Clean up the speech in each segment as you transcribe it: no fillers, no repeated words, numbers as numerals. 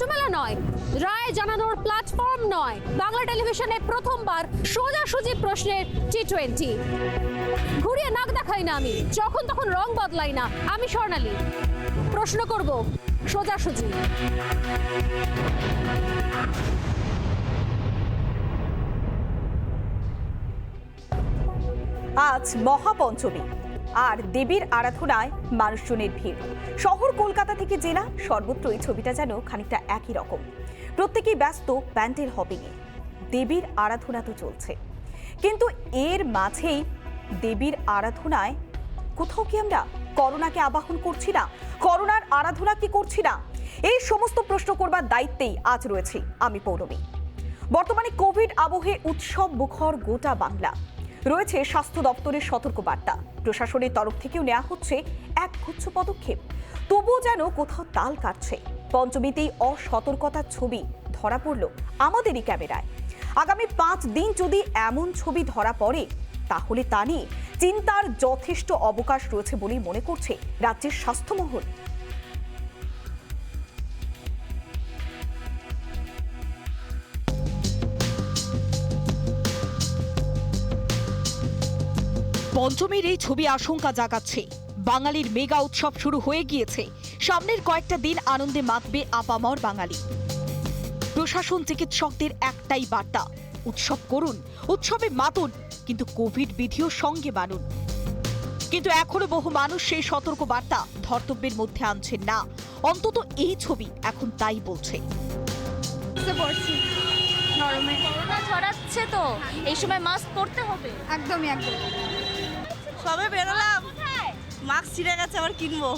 নাট্যমেলা নয়, রায় জানানোর প্ল্যাটফর্ম নয়, বাংলা টেলিভিশনে প্রথমবার সোজাসুজি প্রশ্নের T20। ঘুরিয়ে নাক দেখাই না আমি, যখন তখন রং বদলাই না আমি। স্বর্ণালী, প্রশ্ন করব সোজাসুজি। আজ মহাপঞ্চমী আর দেবীর আরাধনায় মানুষজনের ভিড়। শহর কলকাতা থেকে জেলা সর্বত্রই ছবিটা যেন খানিকটা একই রকম। প্রত্যেকেই ব্যস্ত প্যান্ডেল হপিংয়ে। দেবীর আরাধনা তো চলছে, কিন্তু এর মাঝেই দেবীর আরাধনায় কোথাও কি আমরা করোনাকে আবাহন করছি না? করোনার আরাধনা কি করছি না? এই সমস্ত প্রশ্ন করবার দায়িত্বেই আজ রয়েছি আমি পৌলমী। বর্তমানে কোভিড আবহে উৎসব মুখর গোটা বাংলা। রয়েছে স্বাস্থ্য দপ্তরের সতর্কবার্তা, প্রশাসনের তরফ থেকেও নেওয়া হচ্ছে একগুচ্ছ পদক্ষেপ। তবুও যেন কোথাও তাল কাটছে। পঞ্চমীতেই অসতর্কতার ছবি ধরা পড়ল আমাদেরই ক্যামেরায়। আগামী 5 দিন যদি এমন ছবি ধরা পড়ে, তাহলে তা নিয়ে চিন্তার যথেষ্ট অবকাশ রয়েছে বলেই মনে করছে রাজ্যের স্বাস্থ্য মহল। পঞ্চমীর এই ছবি আশঙ্কা জাগাচ্ছে। বাঙালির মেগা উৎসব শুরু হয়ে গিয়েছে। সামনের কয়েকটা দিন আনন্দে মাতবে আপামর বাঙালি। প্রশাসন চিকিৎসকদের একটাই বার্তা, উৎসব করুন, উৎসবে মাতুন, কিন্তু কোভিড বিধিও সঙ্গে মানুন। কিন্তু এখনো বহু মানুষ সেই সতর্ক বার্তা ধর্তব্যের মধ্যে আনছেন না। অন্তত এই ছবি এখন তাই বলছে। করোনা ছড়াচ্ছে তো, এই সময় মাস্ক পরতে হবে। একদমই। সবে বেরোলাম, মাস্ক ছিঁড়ে গেছে, আবার কিনবো।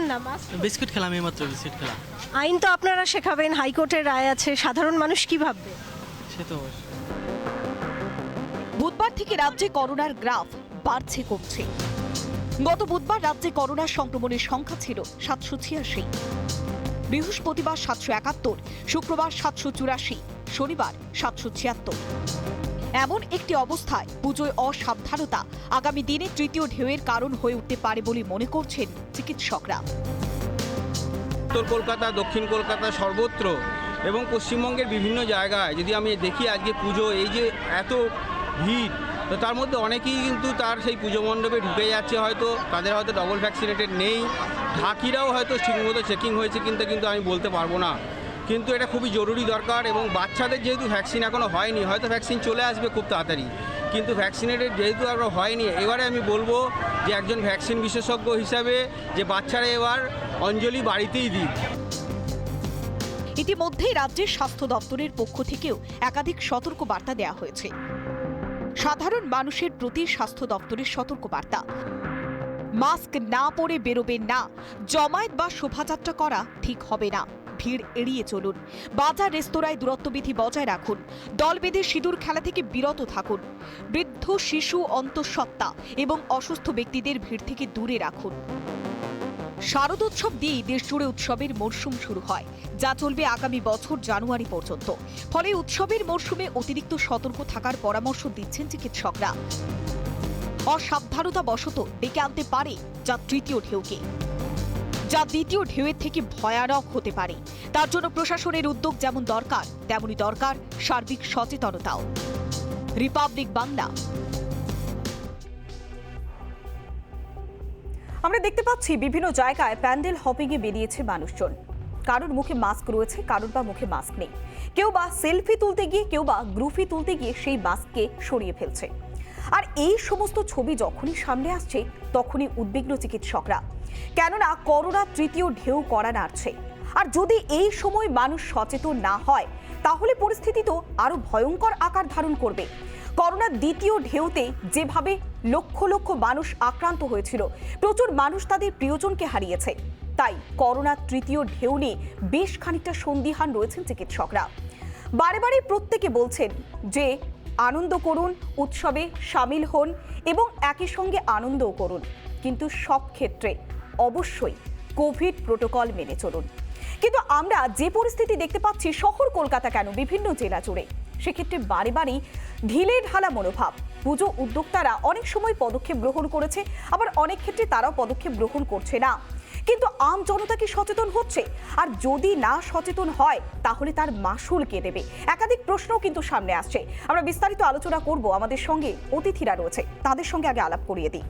না মাস্ক বিস্কুট খেলাম, এইমাত্র বিস্কুট খেলাম। আইন তো আপনারা শেখাবেন, হাইকোর্টের রায় আছে, সাধারণ মানুষ কি ভাববে? সে তো অবশ্যই। বুধবার থেকে রাজ্যে করোনার গ্রাফ বাড়ছে কমছে। গত বুধবার রাজ্যে করোনার সংক্রমণের সংখ্যা ছিল 786, বৃহস্পতিবার 771, শুক্রবার 784, শনিবার 776। এমন একটি অবস্থায় পুজোয় অসাবধানতা আগামী দিনে তৃতীয় ঢেউয়ের কারণ হয়ে উঠতে পারে বলে মনে করছেন চিকিৎসকরা। উত্তর কলকাতা, দক্ষিণ কলকাতা সর্বত্র এবং পশ্চিমবঙ্গের বিভিন্ন জায়গায় যদি আমি দেখি আজকে পুজো, এই যে এত ভিড়, তো তার মধ্যে অনেকেই কিন্তু তার সেই পুজো মণ্ডপে ঢুকে যাচ্ছে, হয়তো তাদের হয়তো ডবল ভ্যাকসিনেটেড নেই, ঢাকিরাও হয়তো ঠিকমতো চেকিং হয়েছে কিন্তু আমি বলতে পারবো না। কিন্তু এটা খুবই জরুরি দরকার, এবং বাচ্চাদের যেহেতু ভ্যাকসিন এখনও হয়নি, হয়তো ভ্যাকসিন চলে আসবে খুব তাড়াতাড়ি, কিন্তু ভ্যাকসিনেটেড যেহেতু এখনও হয়নি, এবারে আমি বলবো যে একজন ভ্যাকসিন বিশেষজ্ঞ হিসাবে যে বাচ্চারা এবার অঞ্জলি বাড়িতেই দিক। ইতিমধ্যেই রাজ্যের স্বাস্থ্য দপ্তরের পক্ষ থেকেও একাধিক সতর্ক বার্তা দেওয়া হয়েছে। সাধারণ মানুষের প্রতি স্বাস্থ্য দপ্তরের সতর্ক বার্তা, মাস্ক না পরে বেরোবেন না, জমায়েত বা শোভাযাত্রা করা ঠিক হবে না, ভিড় এড়িয়ে চলুন, বাজার রেস্তোরাঁয় দূরত্ববিধি বজায় রাখুন, দল বেঁধে সিঁদুর খেলা থেকে বিরত থাকুন, বৃদ্ধ, শিশু, অন্তঃসত্ত্বা এবং অসুস্থ ব্যক্তিদের ভিড় থেকে দূরে রাখুন। শারদোৎসব দিয়েই দেশজুড়ে উৎসবের মরশুম শুরু হয়, যা চলবে আগামী বছর জানুয়ারি পর্যন্ত। ফলে উৎসবের মরশুমে অতিরিক্ত সতর্ক থাকার পরামর্শ দিচ্ছেন চিকিৎসকরা। অসাবধানতা বশত ডেকে আনতে পারে যা তৃতীয় ঢেউকে, যা দ্বিতীয় ঢেউয়ের থেকে ভয়ানক হতে পারে। তার জন্য প্রশাসনের উদ্যোগ যেমন দরকার, তেমনি দরকার সার্বিক সচেতনতাও। রিপাবলিক বাংলা। আমরা দেখতে পাচ্ছি বিভিন্ন জায়গায় প্যান্ডেল হপিংয়ে বেরিয়েছে মানুষজন। কারোর মুখে মাস্ক রয়েছে, কারোর বা মুখে মাস্ক নেই। কেউ বা সেলফি তুলতে গিয়ে, কেউ বা গ্রুপি তুলতে গিয়ে সেই মাস্ককে সরিয়ে ফেলছে। আর এই সমস্ত ছবি যখনই সামনে আসছে, তখনই উদ্বিগ্ন চিকিৎসকরা, কেননা করোনা তৃতীয় ঢেউ করা নাড়ছে। আর যদি এই সময় মানুষ সচেতন না হয়, তাহলে পরিস্থিতি তো আরো ভয়ঙ্কর আকার ধারণ করবে। করোনার দ্বিতীয় ঢেউতে যেভাবে লক্ষ লক্ষ মানুষ আক্রান্ত হয়েছিল, প্রচুর মানুষ তাদের প্রিয়জনকে হারিয়েছে। তাই করোনার তৃতীয় ঢেউ নিয়ে বেশ খানিকটা সন্দিহান রয়েছেন চিকিৎসকরা। বারে বারে প্রত্যেকে বলছেন যে আনন্দ করুন, উৎসবে সামিল হন এবং একই সঙ্গে আনন্দও করুন, কিন্তু সব ক্ষেত্রে অবশ্যই কোভিড প্রোটোকল মেনে চলুন। কিন্তু আমরা যে পরিস্থিতি দেখতে পাচ্ছি শহর কলকাতা কেন বিভিন্ন জেলা জুড়ে, সেক্ষেত্রে বারে বারেই ঢিলে ঢালা মনোভাব। পুজো উদ্যোক্তারা অনেক সময় পদক্ষেপ গ্রহণ করেছে, আবার অনেক ক্ষেত্রে তারাও পদক্ষেপ গ্রহণ করছে না। কিন্তু আম জনতা কি সচেতন হচ্ছে? আর যদি না সচেতন হয় তাহলে তার মাসুল কে দেবে? একাধিক প্রশ্নও কিন্তু সামনে আসছে। আমরা বিস্তারিত আলোচনা করব। আমাদের সঙ্গে অতিথিরা রয়েছে, তাদের সঙ্গে আগে আলাপ করিয়ে দিই।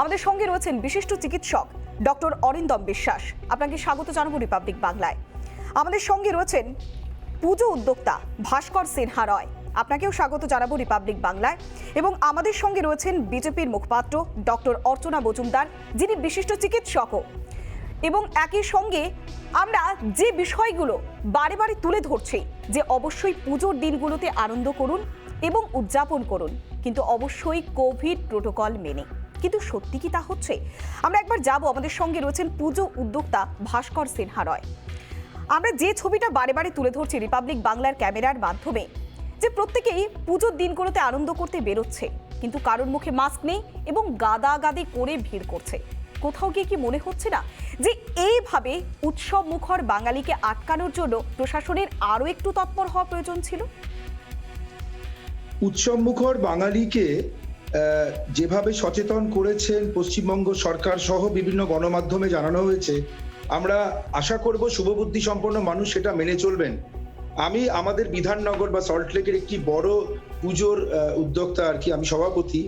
আমাদের সঙ্গে রয়েছেন বিশিষ্ট চিকিৎসক ডক্টর অরিন্দম বিশ্বাস, আপনাকে স্বাগত জানাবো রিপাবলিক বাংলায়। আমাদের সঙ্গে রয়েছেন পুজো উদ্যোক্তা ভাস্কর সিনহা রয়, আপনাকেও স্বাগত জানাবো রিপাবলিক বাংলায়। এবং আমাদের সঙ্গে রয়েছেন বিজেপির মুখপাত্র ডক্টর অর্চনা মজুমদার, যিনি বিশিষ্ট চিকিৎসকও। এবং একই সঙ্গে আমরা যে বিষয়গুলো বারে বারে তুলে ধরছি যে অবশ্যই পুজোর দিনগুলোতে আনন্দ করুন এবং উদযাপন করুন, কিন্তু অবশ্যই কোভিড প্রোটোকল মেনে। কিন্তু সত্যি কি তা হচ্ছে? আমরা একবার যাব। আমাদের সঙ্গে রয়েছেন পুজো উদ্যোক্তা ভাস্কর সিনহা রয়। আমরা যে ছবিটা বারে বারে তুলে ধরছি রিপাবলিক বাংলার ক্যামেরার মাধ্যমে, যে প্রত্যেকেই পুজোর দিনগুলোতে আনন্দ করতে বেরোচ্ছে, কিন্তু কারোর মুখে মাস্ক নেই এবং গাদাগাদি করে ভিড় করছে। কোথাও গিয়ে কি মনে হচ্ছে না যে এইভাবে উৎসব মুখর বাঙালিকে আটকানোর জন্য প্রশাসনের আরো একটু তৎপর হওয়া প্রয়োজন ছিল? উৎসব মুখর বাঙালিকে যেভাবে সচেতন করেছেন পশ্চিমবঙ্গ সরকার সহ বিভিন্ন গণমাধ্যমে জানানো হয়েছে, আমরা আশা করব শুভবুদ্ধি সম্পন্ন মানুষ সেটা মেনে চলবেন। আমি আমাদের বিধাননগর বা সল্টলেকের একটি বড় পুজোর উদ্যোক্তা আর কি, আমি সভাপতি।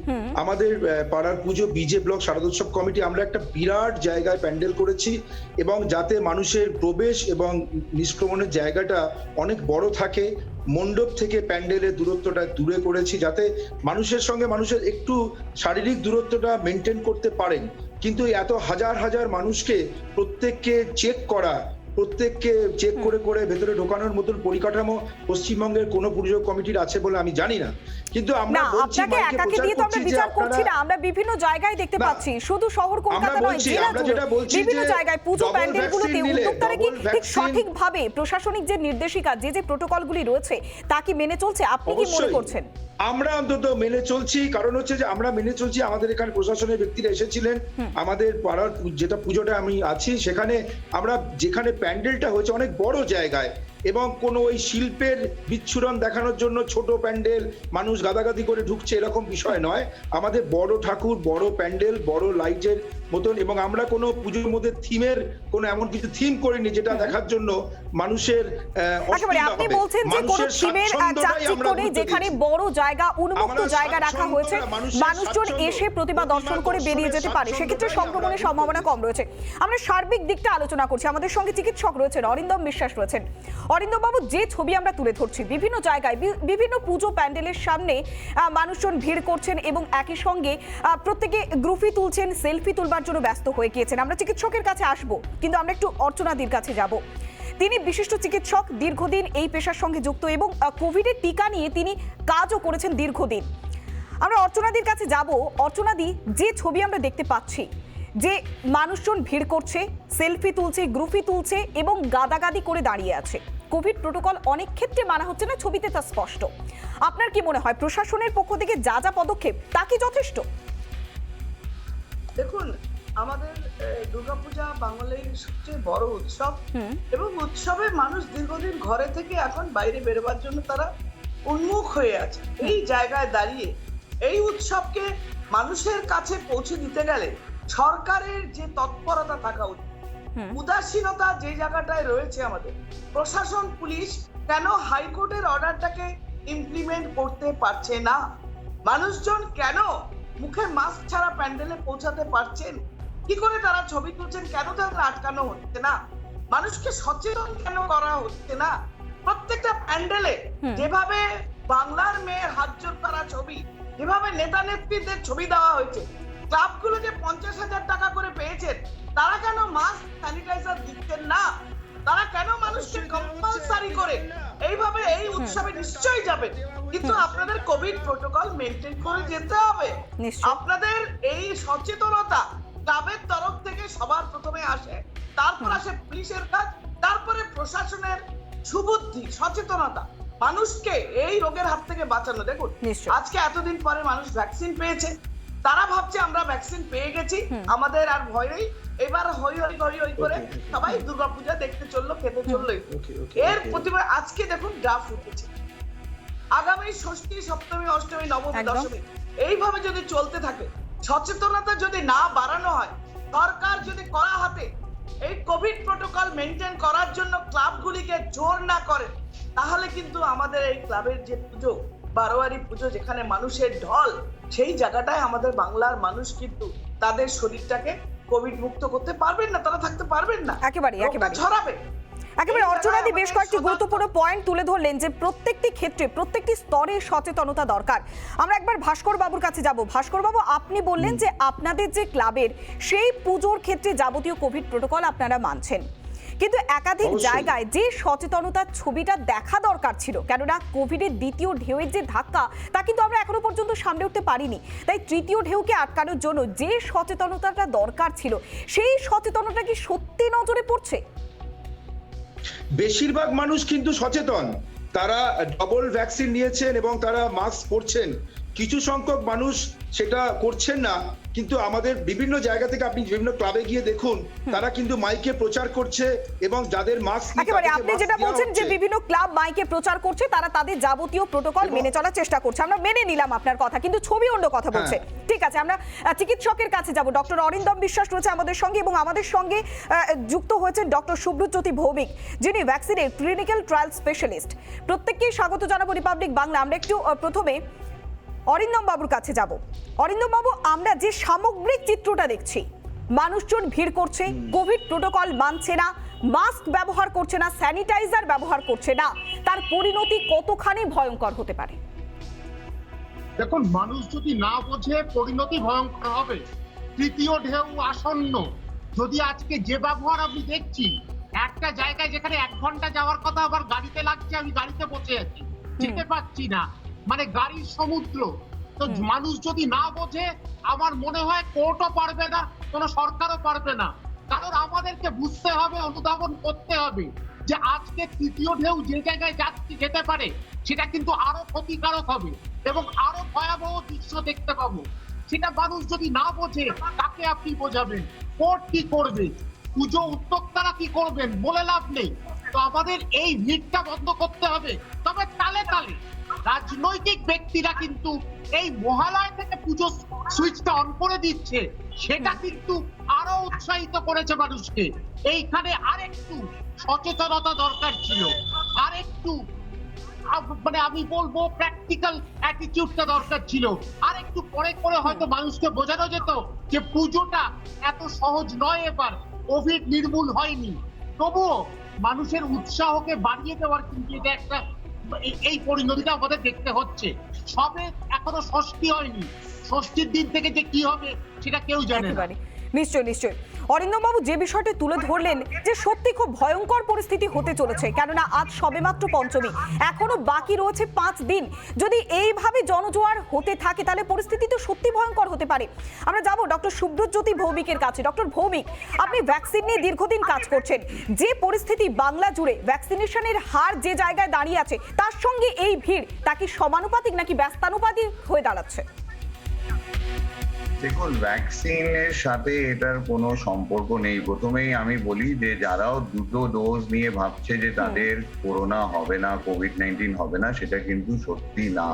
আমাদের পাড়ার পুজো বিজে ব্লক শারদোৎসব কমিটি, আমরা একটা বিরাট জায়গায় প্যান্ডেল করেছি এবং যাতে মানুষের প্রবেশ এবং নিষ্ক্রমণের জায়গাটা অনেক বড় থাকে, মণ্ডপ থেকে প্যান্ডেলের দূরত্বটা দূরে করেছি, যাতে মানুষের সঙ্গে মানুষের একটু শারীরিক দূরত্বটা মেনটেন করতে পারেন। কিন্তু এত হাজার হাজার মানুষকে প্রত্যেককে চেক করা, প্রত্যেককে চেক করে করে ভেতরে ঢোকানোর মতন পরিকাঠামো পশ্চিমবঙ্গের কোনো পুজো কমিটির আছে বলে আমি জানি না। কিন্তু আমরা বলছি, আপনাকে একাকে দিয়ে তো আমরা বিচার করছি না, আমরা বিভিন্ন জায়গায় দেখতে পাচ্ছি, শুধু শহর কলকাতা নয়, জেলা জুড়ে বিভিন্ন জায়গায় পুজো প্যান্ডেলগুলোতে উদ্যোক্তারা কি ঠিক সঠিকভাবে প্রশাসনিক যে নির্দেশিকা, যে প্রোটোকলগুলি রয়েছে তা কি মেনে চলছে? আপনি কি মনে করছেন? আমরা অন্তত মেনে চলছি, কারণ হচ্ছে যে আমরা মেনে চলছি। আমাদের এখানে প্রশাসনের ব্যক্তিরা এসেছিলেন, আমাদের পাড়ার যেটা পুজোটা আমি আছি সেখানে আমরা, যেখানে প্যান্ডেলটা হয়েছে অনেক বড় জায়গায়, এবং কোনো ওই শিল্পের বিচ্ছুরণ দেখানোর জন্য ছোট প্যান্ডেল মানুষ গাদাগাদি করে ঢুকছে এরকম বিষয় নয়। আমাদের বড় ঠাকুর, বড় প্যান্ডেল, বড় লাইটের মতন, এবং আমরা কোনো পুজোর মধ্যে থিমের কোনো এমন কিছু থিম করিনি যেটা দেখার জন্য মানুষের আপনি বলছেন যে কোনো থিমের চাকচিক্য নেই, যেখানে বড় জায়গা, উন্মুক্ত জায়গা রাখা হয়েছে, মানুষজন এসে প্রতিমা দর্শন করে বেরিয়ে যেতে পারে, সেক্ষেত্রে সংক্রমণের সম্ভাবনা কম রয়েছে। আমরা সার্বিক দিকটা আলোচনা করছি। আমাদের সঙ্গে চিকিৎসক রয়েছেন, অরিন্দম বিশ্বাস রয়েছেন। অরিন্দম বাবু, যে ছবি আমরা তুলে ধরছি, বিভিন্ন জায়গায় বিভিন্ন পুজো প্যান্ডেলের সামনে মানুষজন ভিড় করছেন এবং একই সঙ্গে প্রত্যেকে গ্রুপি তুলছেন, সেলফি তুলবার জন্য ব্যস্ত হয়ে গিয়েছেন। আমরা চিকিৎসকের কাছে আসবো, কিন্তু আমরা একটু অর্চনাদির কাছে যাব। তিনি বিশিষ্ট চিকিৎসক, দীর্ঘদিন এই পেশার সঙ্গে যুক্ত এবং কোভিডের টিকা নিয়ে তিনি কাজও করেছেন দীর্ঘদিন। আমরা অর্চনাদির কাছে যাব। অর্চনাদি, যে ছবি আমরা দেখতে পাচ্ছি, যে মানুষজন ভিড় করছে, সেলফি তুলছে, গ্রুপি তুলছে এবং গাদাগাদি করে দাঁড়িয়ে আছে, কোভিড প্রোটোকল অনেক ক্ষেত্রে মানা হচ্ছে না, ছবিতে তা স্পষ্ট। আপনার কি মনে হয় প্রশাসনের পক্ষ থেকে যা যা পদক্ষেপ তা কি যথেষ্ট? দেখুন, আমাদের দুর্গাপূজা বাঙালির সবচেয়ে বড় উৎসব, এবং উৎসবে মানুষ দীর্ঘদিন ঘরে থেকে এখন বাইরে বেরোবার জন্য তারা উন্মুখ হয়ে আছে। এই জায়গায় দাঁড়িয়ে এই উৎসবকে মানুষের কাছে পৌঁছে দিতে গেলে সরকারের যে তৎপরতা থাকা উচিত, উদাসীনতা যে জায়গাটায় রয়েছে আমাদের প্রশাসন, পুলিশ কেন হাইকোর্টের অর্ডারটাকে ইমপ্লিমেন্ট করতে পারছে না? মানুষজন কেন মুখে মাস্ক ছাড়া প্যান্ডেলে পৌঁছাতে পারছেন? কি করে তারা ছবি তুলছেন? কেন তাদের আটকানো হচ্ছে না? মানুষকে সচেতন কেন করা হচ্ছে না? প্রত্যেকটা প্যান্ডেলে যেভাবে বাংলার মেয়ের হাত জোড় করা ছবি, যেভাবে নেতা নেত্রীদের ছবি দেওয়া হয়েছে, ক্লাবগুলো যে 50,000 টাকা করে পেয়েছেন, তারা কেন মাস্ক স্যানিটাইজার দিচ্ছেন না? তারা কেন মানুষকে কম্পালসারি করে এইভাবে এই উৎসবে নিশ্চয়ই যাবে, কিন্তু আপনাদের কোভিড প্রোটোকল মেনটেন করে যেতে হবে। আপনাদের এই সচেতনতা ক্লাবের তরফ থেকে সবার প্রথমে আসে, তারপর আসে পুলিশের কাজ, তারপরে প্রশাসনের সুবুদ্ধি, সচেতনতা, মানুষকে এই রোগের হাত থেকে বাঁচানো। দেখুন, আজকে এতদিন পরে মানুষ ভ্যাকসিন পেয়েছে, তারা ভাবছে আমরা ভ্যাকসিন পেয়ে গেছি, আমাদের আর ভয় নেই, এবার হই হই হই হই করে সবাই দুর্গাপূজা দেখতে চললো, খেতে চললো। এর প্রতিবার আজকে দেখুন ড্রাফট উঠেছে, আগামী ষষ্ঠী, সপ্তমী, অষ্টমী, নবমী, দশমী এইভাবে যদি চলতে থাকে, সচেতনতা যদি না বাড়ানো হয়, সরকার যদি কড়া হাতে এই কোভিড প্রোটোকল মেনটেন করার জন্য ক্লাবগুলিকে জোর না করে, তাহলে কিন্তু আমাদের এই ক্লাবের যে পুজো, বারোয়ারি পুজো, যেখানে মানুষের ঢল, সেই জায়গাটায় আমাদের বাংলার মানুষ কিন্তু তাদের শরীরটাকে কোভিড মুক্ত করতে পারবেন না, তারা থাকতে পারবেন না, একেবারে ছড়াবে। একেবারে অর্চনাদি বেশ কয়েকটি গুরুত্বপূর্ণ পয়েন্ট তুলে ধরলেন যে প্রত্যেকটি ক্ষেত্রে প্রত্যেকটি স্তরে সচেতনতা দরকার। আমরা একবার ভাস্কর বাবুর কাছে যাব। ভাস্কর বাবু, আপনি বললেন যে আপনাদের যে ক্লাবের সেই পুজোর ক্ষেত্রে যাবতীয় কোভিড প্রোটোকল আপনারা মানছেন, কিন্তু একাধিক জায়গায় যে সচেতনতার ছবিটা দেখা দরকার ছিল, কেননা কোভিডের দ্বিতীয় ঢেউয়ের যে ধাক্কা তা কিন্তু আমরা এখনো পর্যন্ত সামলে উঠতে পারিনি, তাই তৃতীয় ঢেউকে আটকানোর জন্য যে সচেতনতাটা দরকার ছিল সেই সচেতনতা কি সত্যি নজরে পড়ছে? বেশিরভাগ মানুষ কিন্তু সচেতন, তারা ডবল ভ্যাকসিন নিয়েছেন এবং তারা মাস্ক পরছেন। কিছু সংখ্যক মানুষ সেটা করছেন না, কিন্তু আমাদের বিভিন্ন জায়গা থেকে আপনি বিভিন্ন ক্লাবে গিয়ে দেখুন, তারা কিন্তু মাইকে প্রচার করছে এবং যাদের মাস্ক একেবারে আপনি যেটা বলছেন যে বিভিন্ন ক্লাব মাইকে প্রচার করছে, তারা তাদের যাবতীয় প্রোটোকল মেনে চলার চেষ্টা করছে, আমরা মেনে নিলাম আপনার কথা, কিন্তু ছবি অন্য কথা বলছে। ঠিক আছে, আমরা চিকিৎসকের কাছে যাব। ডক্টর অরিন্দম বিশ্বাস রয়েছে আমাদের সঙ্গে এবং আমাদের সঙ্গে যুক্ত হয়েছেন ডক্টর সুব্রতজ্যোতি ভৌমিক, যিনি ভ্যাকসিনের ক্লিনিক্যাল ট্রায়াল স্পেশালিস্ট। প্রত্যেককেই স্বাগত জানাবো রিপাবলিক বাংলা। আমরা একটু প্রথমে অরিন্দম বাবুর কাছে যাব। অরিন্দম বাবু, আমরা যে সামগ্রিক চিত্রটা দেখছি, মানুষজন ভিড় করছে, কোভিড প্রোটোকল মানছে না, মাস্ক ব্যবহার করছে না, স্যানিটাইজার ব্যবহার করছে না, তার পরিণতি কতখানি ভয়ঙ্কর হতে পারে? দেখুন, মানুষ যদি না বোঝে পরিণতি ভয়ঙ্কর হবে। তৃতীয় ঢেউ আসন্ন। যদি আজকে যে ব্যবহার আমি দেখছি, একটা জায়গায় যেখানে 1 ঘন্টা যাওয়ার কথা আবার গাড়িতে লাগছে, আমি গাড়িতে বসে আছি, যেতে পারছি না, মানে গাড়ির সমুদ্র। তো মানুষ যদি না বোঝে, আমার মনে হয় কোর্টও পারবে না, কোনো সরকারও পারবে না। কারণ আমাদেরকে বুঝতে হবে, অনুধাবন করতে হবে যে আজকে তৃতীয় ঢেউ যে জায়গায় যেতে পারে, সেটা কিন্তু আরো ক্ষতিকারক হবে এবং আরো ভয়াবহ দৃশ্য দেখতে পাবো। সেটা মানুষ যদি না বোঝে, তাকে আপনি বোঝাবেন। কোর্ট কি করবে, পুজো উদ্যোক্তারা কি করবেন, বলে লাভ নেই। তো আমাদের এই ভিড়টা বন্ধ করতে হবে। তবে তালে তালে রাজনৈতিক ব্যক্তিরা কিন্তু এই মহালয় থেকে পুজো সুইচটা অন করে দিচ্ছে, সেটা কিন্তু আরো উৎসাহিত করেছে মানুষকে। এইখানে আরেকটু সচেতনতা দরকার ছিল, আরেকটু মানে আমি বলবো প্র্যাকটিক্যাল অ্যাটিটিউডটা দরকার ছিল। আরেকটু পরে করে হয়তো মানুষকে বোঝানো যেত যে পুজোটা এত সহজ নয়, এবার কোভিড নির্মূল হয়নি, তবুও মানুষের উৎসাহকে বাড়িয়ে দেওয়ার কিন্তু এটা একটা, এই পরিণতিটা আমাদের দেখতে হচ্ছে। সবে এখনো ষষ্ঠী হয়নি, ষষ্ঠীর দিন থেকে যে কি হবে সেটা কেউ জানে না। নিশ্চয়ই নিশ্চয়ই। অরিন্দম বাবু, যে বিষয়টি তুলে ধরলেন যে সত্যি খুব ভয়ঙ্কর পরিস্থিতি হতে চলেছে, কেননা আজ সবেমাত্র পঞ্চমী, এখনো বাকি রয়েছে 5 দিন। যদি এইভাবে জনজোয়ার হতে থাকে তাহলে পরিস্থিতি তো সত্যি ভয়ঙ্কর হতে পারে। আমরা যাব ডক্টর সুব্রতজ্যোতি ভৌমিকের কাছে। ডক্টর ভৌমিক, আপনি ভ্যাকসিন নিয়ে দীর্ঘদিন কাজ করছেন, যে পরিস্থিতি বাংলা জুড়ে ভ্যাকসিনেশনের হার যে জায়গায় দাঁড়িয়ে আছে, তার সঙ্গে এই ভিড় তা কি সমানুপাতিক নাকি ব্যস্তানুপাতিক হয়ে দাঁড়াচ্ছে? দেখুন, ভ্যাকসিনের সাথে এটার কোনো সম্পর্ক নেই। প্রথমেই আমি বলি যে যারাও 2টো ডোজ নিয়ে ভাবছে যে তাদের করোনা হবে না, কোভিড-19 হবে না, সেটা কিন্তু সত্যি না।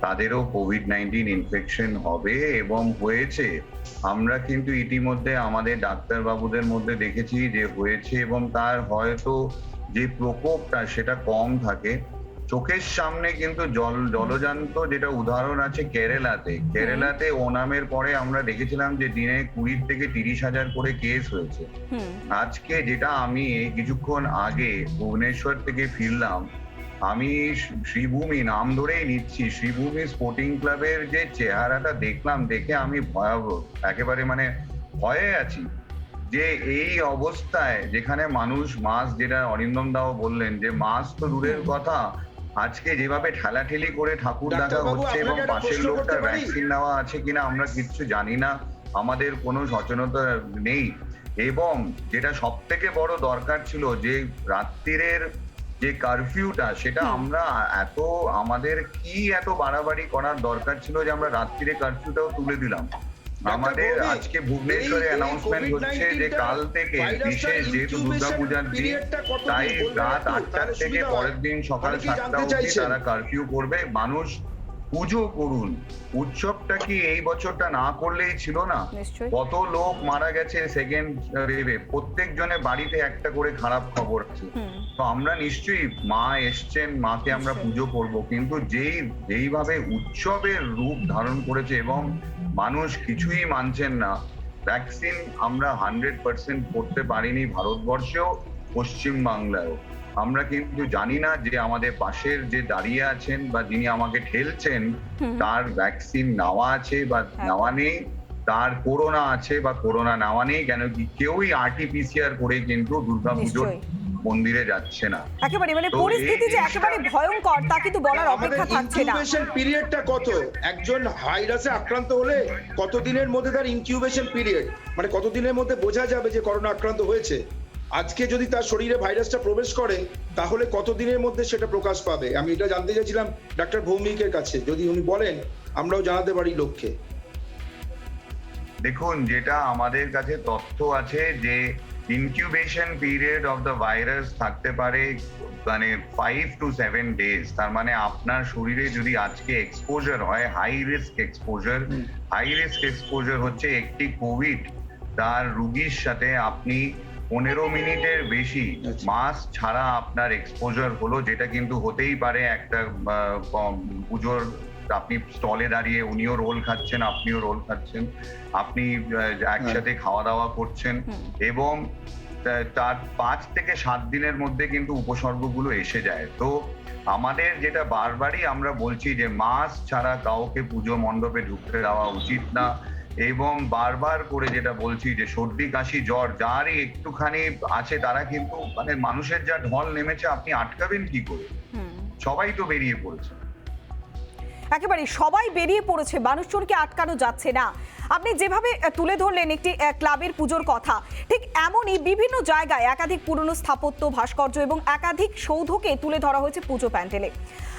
তাদেরও কোভিড-19 ইনফেকশন হবে এবং হয়েছে। আমরা কিন্তু ইতিমধ্যে আমাদের ডাক্তারবাবুদের মধ্যে দেখেছি যে হয়েছে এবং তার হয়তো যে প্রকোপটা সেটা কম থাকে। চোখের সামনে কিন্তু জলজান্ত যেটা উদাহরণ আছে কেরালাতে ওনামের পরে আমরা দেখেছিলাম যে দিনে 20 থেকে 30,000 করে কেস হয়েছে। আজকে যেটা আমি কিছুক্ষণ আগে ভুবনেশ্বর থেকে ফিরলাম, আমি শ্রীভূমি নাম ধরেই নিচ্ছি, শ্রীভূমি স্পোর্টিং ক্লাবের যে চেহারাটা দেখলাম, দেখে আমি ভয়াবহ একেবারে মানে ভয়ে আছি যে এই অবস্থায় যেখানে মানুষ মাস্ক, যেটা অরিন্দম দাও বললেন যে মাস্ক তো দূরের কথা, আজকে যেভাবে ঠেলাঠেলি করে ঠাকুর দেখা হচ্ছে এবং পাশের লোকটার ভ্যাকসিন নেওয়া আছে কিনা আমরা কিচ্ছু জানি না, আমাদের কোনো সচেতনতা নেই। এবং যেটা সব থেকে বড় দরকার ছিল যে রাত্রিরের যে কারফিউটা, সেটা আমরা আমাদের কি এত বাড়াবাড়ি করার দরকার ছিল যে আমরা রাত্রিরে কারফিউটাও তুলে দিলাম। আমাদের আজকে ভুবনেশ্বরে অ্যানাউন্সমেন্ট হচ্ছে যে কাল থেকে বিশেষ, যেহেতু দুর্গাপূজার দিন, তাই রাত 8টা থেকে পরের দিন সকাল 7টা অবধি তারা কারফিউ করবে। মানুষ পুজো করুন। উৎসবটা কি এই বছরটা না করলেই ছিল না? নিশ্চয়ই। কত লোক মারা গেছে সেকেন্ড ওয়েভে, প্রত্যেক জনের বাড়িতে একটা করে খারাপ খবর আছে। তো আমরা নিশ্চয়ই মা এসছেন, মাকে আমরা পুজো করব, কিন্তু যেইভাবে উৎসবের রূপ ধারণ করেছে এবং মানুষ কিছুই মানছেন না। ভ্যাকসিন আমরা 100% করতে পারিনি ভারতবর্ষেও, পশ্চিম বাংলায়ও। আমরা কিন্তু জানি না যে আমাদের পাশের যে দাঁড়িয়ে আছেন বা যিনি আমাকে ঠেলছেন তার ভ্যাকসিন নেওয়া আছে বা নেওয়া নেই, তার করোনা আছে বা করোনা নেওয়া নেই, কেন কি কেউই RT-PCR করে কিন্তু দুর্গাপুজোর মন্দিরে যাচ্ছে না। একেবারে মানে পরিস্থিতি যে একেবারে ভয়ঙ্কর তা কিন্তু বলার অপেক্ষা থাকছে না। ইনকিউবেশন পিরিয়ডটা কত? একজন ভাইরাসে আক্রান্ত হলে কত দিনের মধ্যে তার ইনকিউবেশন পিরিয়ড, মানে কত দিনের মধ্যে বোঝা যাবে যে করোনা আক্রান্ত হয়েছে? আজকে যদি তার শরীরে ভাইরাসটা প্রবেশ করে তাহলে কতদিনের মধ্যে সেটা প্রকাশ পাবে? আমি এটা জানতে চাইছিলাম ডাক্তার ভৌমিকের কাছে, যদি উনি বলেন আমরাও জানাতে পারি লোককে। দেখুন, যেটা আমাদের কাছে তথ্য আছে যে incubation period of the virus থাকতে পারে মানে 5 to 7 days। তার মানে আপনার শরীরে যদি আজকে এক্সপোজার হয়, হাই রিস্ক এক্সপোজার হচ্ছে একটি কোভিড তার রোগীর সাথে আপনি 15 মিনিটের বেশি মাস্ক ছাড়া আপনার এক্সপোজার হলো, যেটা কিন্তু হতেই পারে একটা পুজোর আপনি স্টলে দাঁড়িয়ে উনিও রোল খাচ্ছেন, আপনিও রোল খাচ্ছেন, আপনি একসাথে খাওয়া দাওয়া করছেন এবং তার 5 থেকে 7 দিনের মধ্যে কিন্তু উপসর্গগুলো এসে যায়। তো আমাদের যেটা বারবারই আমরা বলছি যে মাস্ক ছাড়া কাউকে পুজো মণ্ডপে ঢুকতে দেওয়া উচিত না, এবং বারবার করে যেটা বলছি যে সর্দি কাশি জ্বর যারই একটুখানি আছে তারা কিন্তু মানে মানুষের যা ঢল নেমেছে আপনি আটকাবেন কি করে? সবাই তো বেরিয়ে পড়েছে। একেবারে সবাই বেরিয়ে পড়েছে, মানুষজনকে আটকানো যাচ্ছে না। আপনি যেভাবে তুলে ধরলেন একটি ক্লাবের পুজোর কথা, ঠিক এমনই বিভিন্ন জায়গায় একাধিক পুরনো স্থাপত্য, ভাস্কর্য এবং একাধিক সৌধকে তুলে ধরা হয়েছে পুজো প্যান্ডেলে।